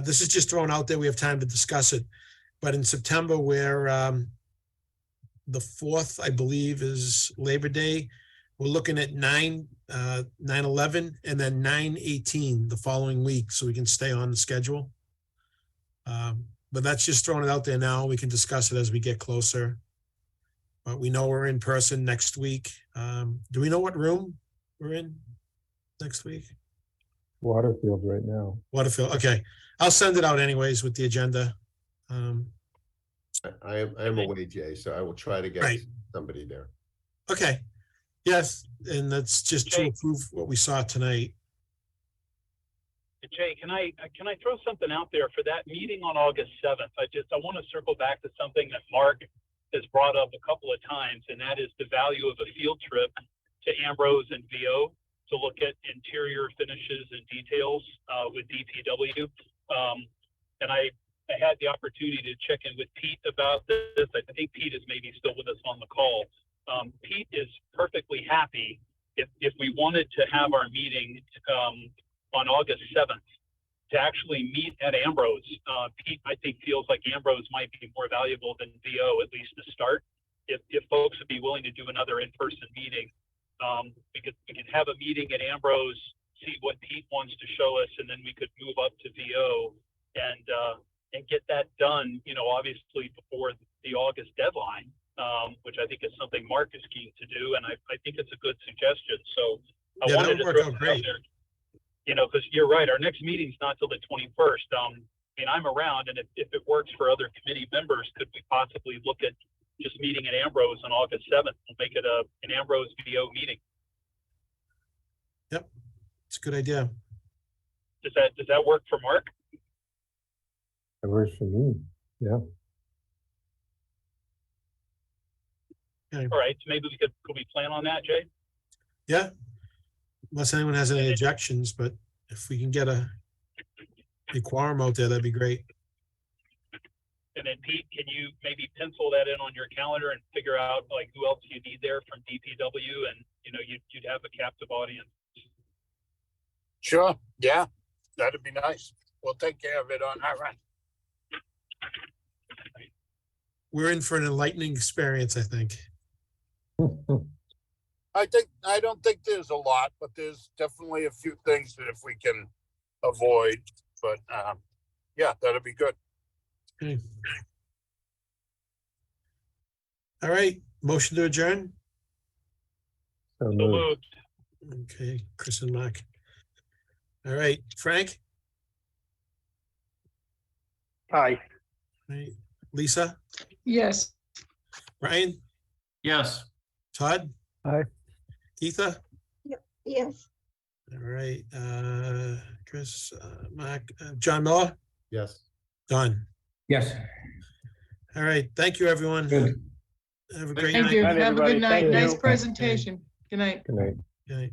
this is just thrown out there. We have time to discuss it. But in September, where the 4th, I believe, is Labor Day, we're looking at 9/11 and then 9/18 the following week, so we can stay on the schedule. But that's just throwing it out there now. We can discuss it as we get closer. But we know we're in person next week. Do we know what room we're in next week? Waterfield right now. Waterfield, okay. I'll send it out anyways with the agenda. I am away, Jay, so I will try to get Right. somebody there. Okay, yes, and that's just to approve what we saw tonight. Jay, can I throw something out there for that meeting on August 7th? I want to circle back to something that Mark has brought up a couple of times, and that is the value of a field trip to Ambrose and VO to look at interior finishes and details with DPW. And I had the opportunity to check in with Pete about this. I think Pete is maybe still with us on the call. Pete is perfectly happy if we wanted to have our meeting on August 7th to actually meet at Ambrose. Pete, I think, feels like Ambrose might be more valuable than VO, at least to start. If folks would be willing to do another in-person meeting, we could have a meeting at Ambrose, see what Pete wants to show us, and then we could move up to VO and get that done, obviously before the August deadline, which I think is something Mark is keen to do, and I think it's a good suggestion. So I wanted to throw it out there. Because you're right, our next meeting's not till the 21st. I'm around, and if it works for other committee members, could we possibly look at just meeting at Ambrose on August 7th and make it an Ambrose VO meeting? Yep, it's a good idea. Does that work for Mark? It works for me. Yeah. Okay. All right, so maybe could we plan on that, Jay? Yeah, unless anyone has any objections, but if we can get a quorum out there, that'd be great. And then Pete, can you maybe pencil that in on your calendar and figure out like who else you need there from DPW, and you'd have a captive audience. Sure, yeah, that'd be nice. We'll take care of it on our end. We're in for an enlightening experience, I think. I don't think there's a lot, but there's definitely a few things that if we can avoid, but yeah, that'd be good. Okay. All right, motion to adjourn. So So moved. moved. Okay, Chris and Mark. All right, Frank? Aye. Right. Lisa? Yes. Brian? Yes. Todd? Aye. Etha? Yes. All right, Chris, Mark, John Miller? Yes. Don? Yes. All right, thank you, everyone. Good. Have a great Thank night. you. Night, Have a everybody. good night. Thank Nice you. presentation. Good night. Good night. Good night.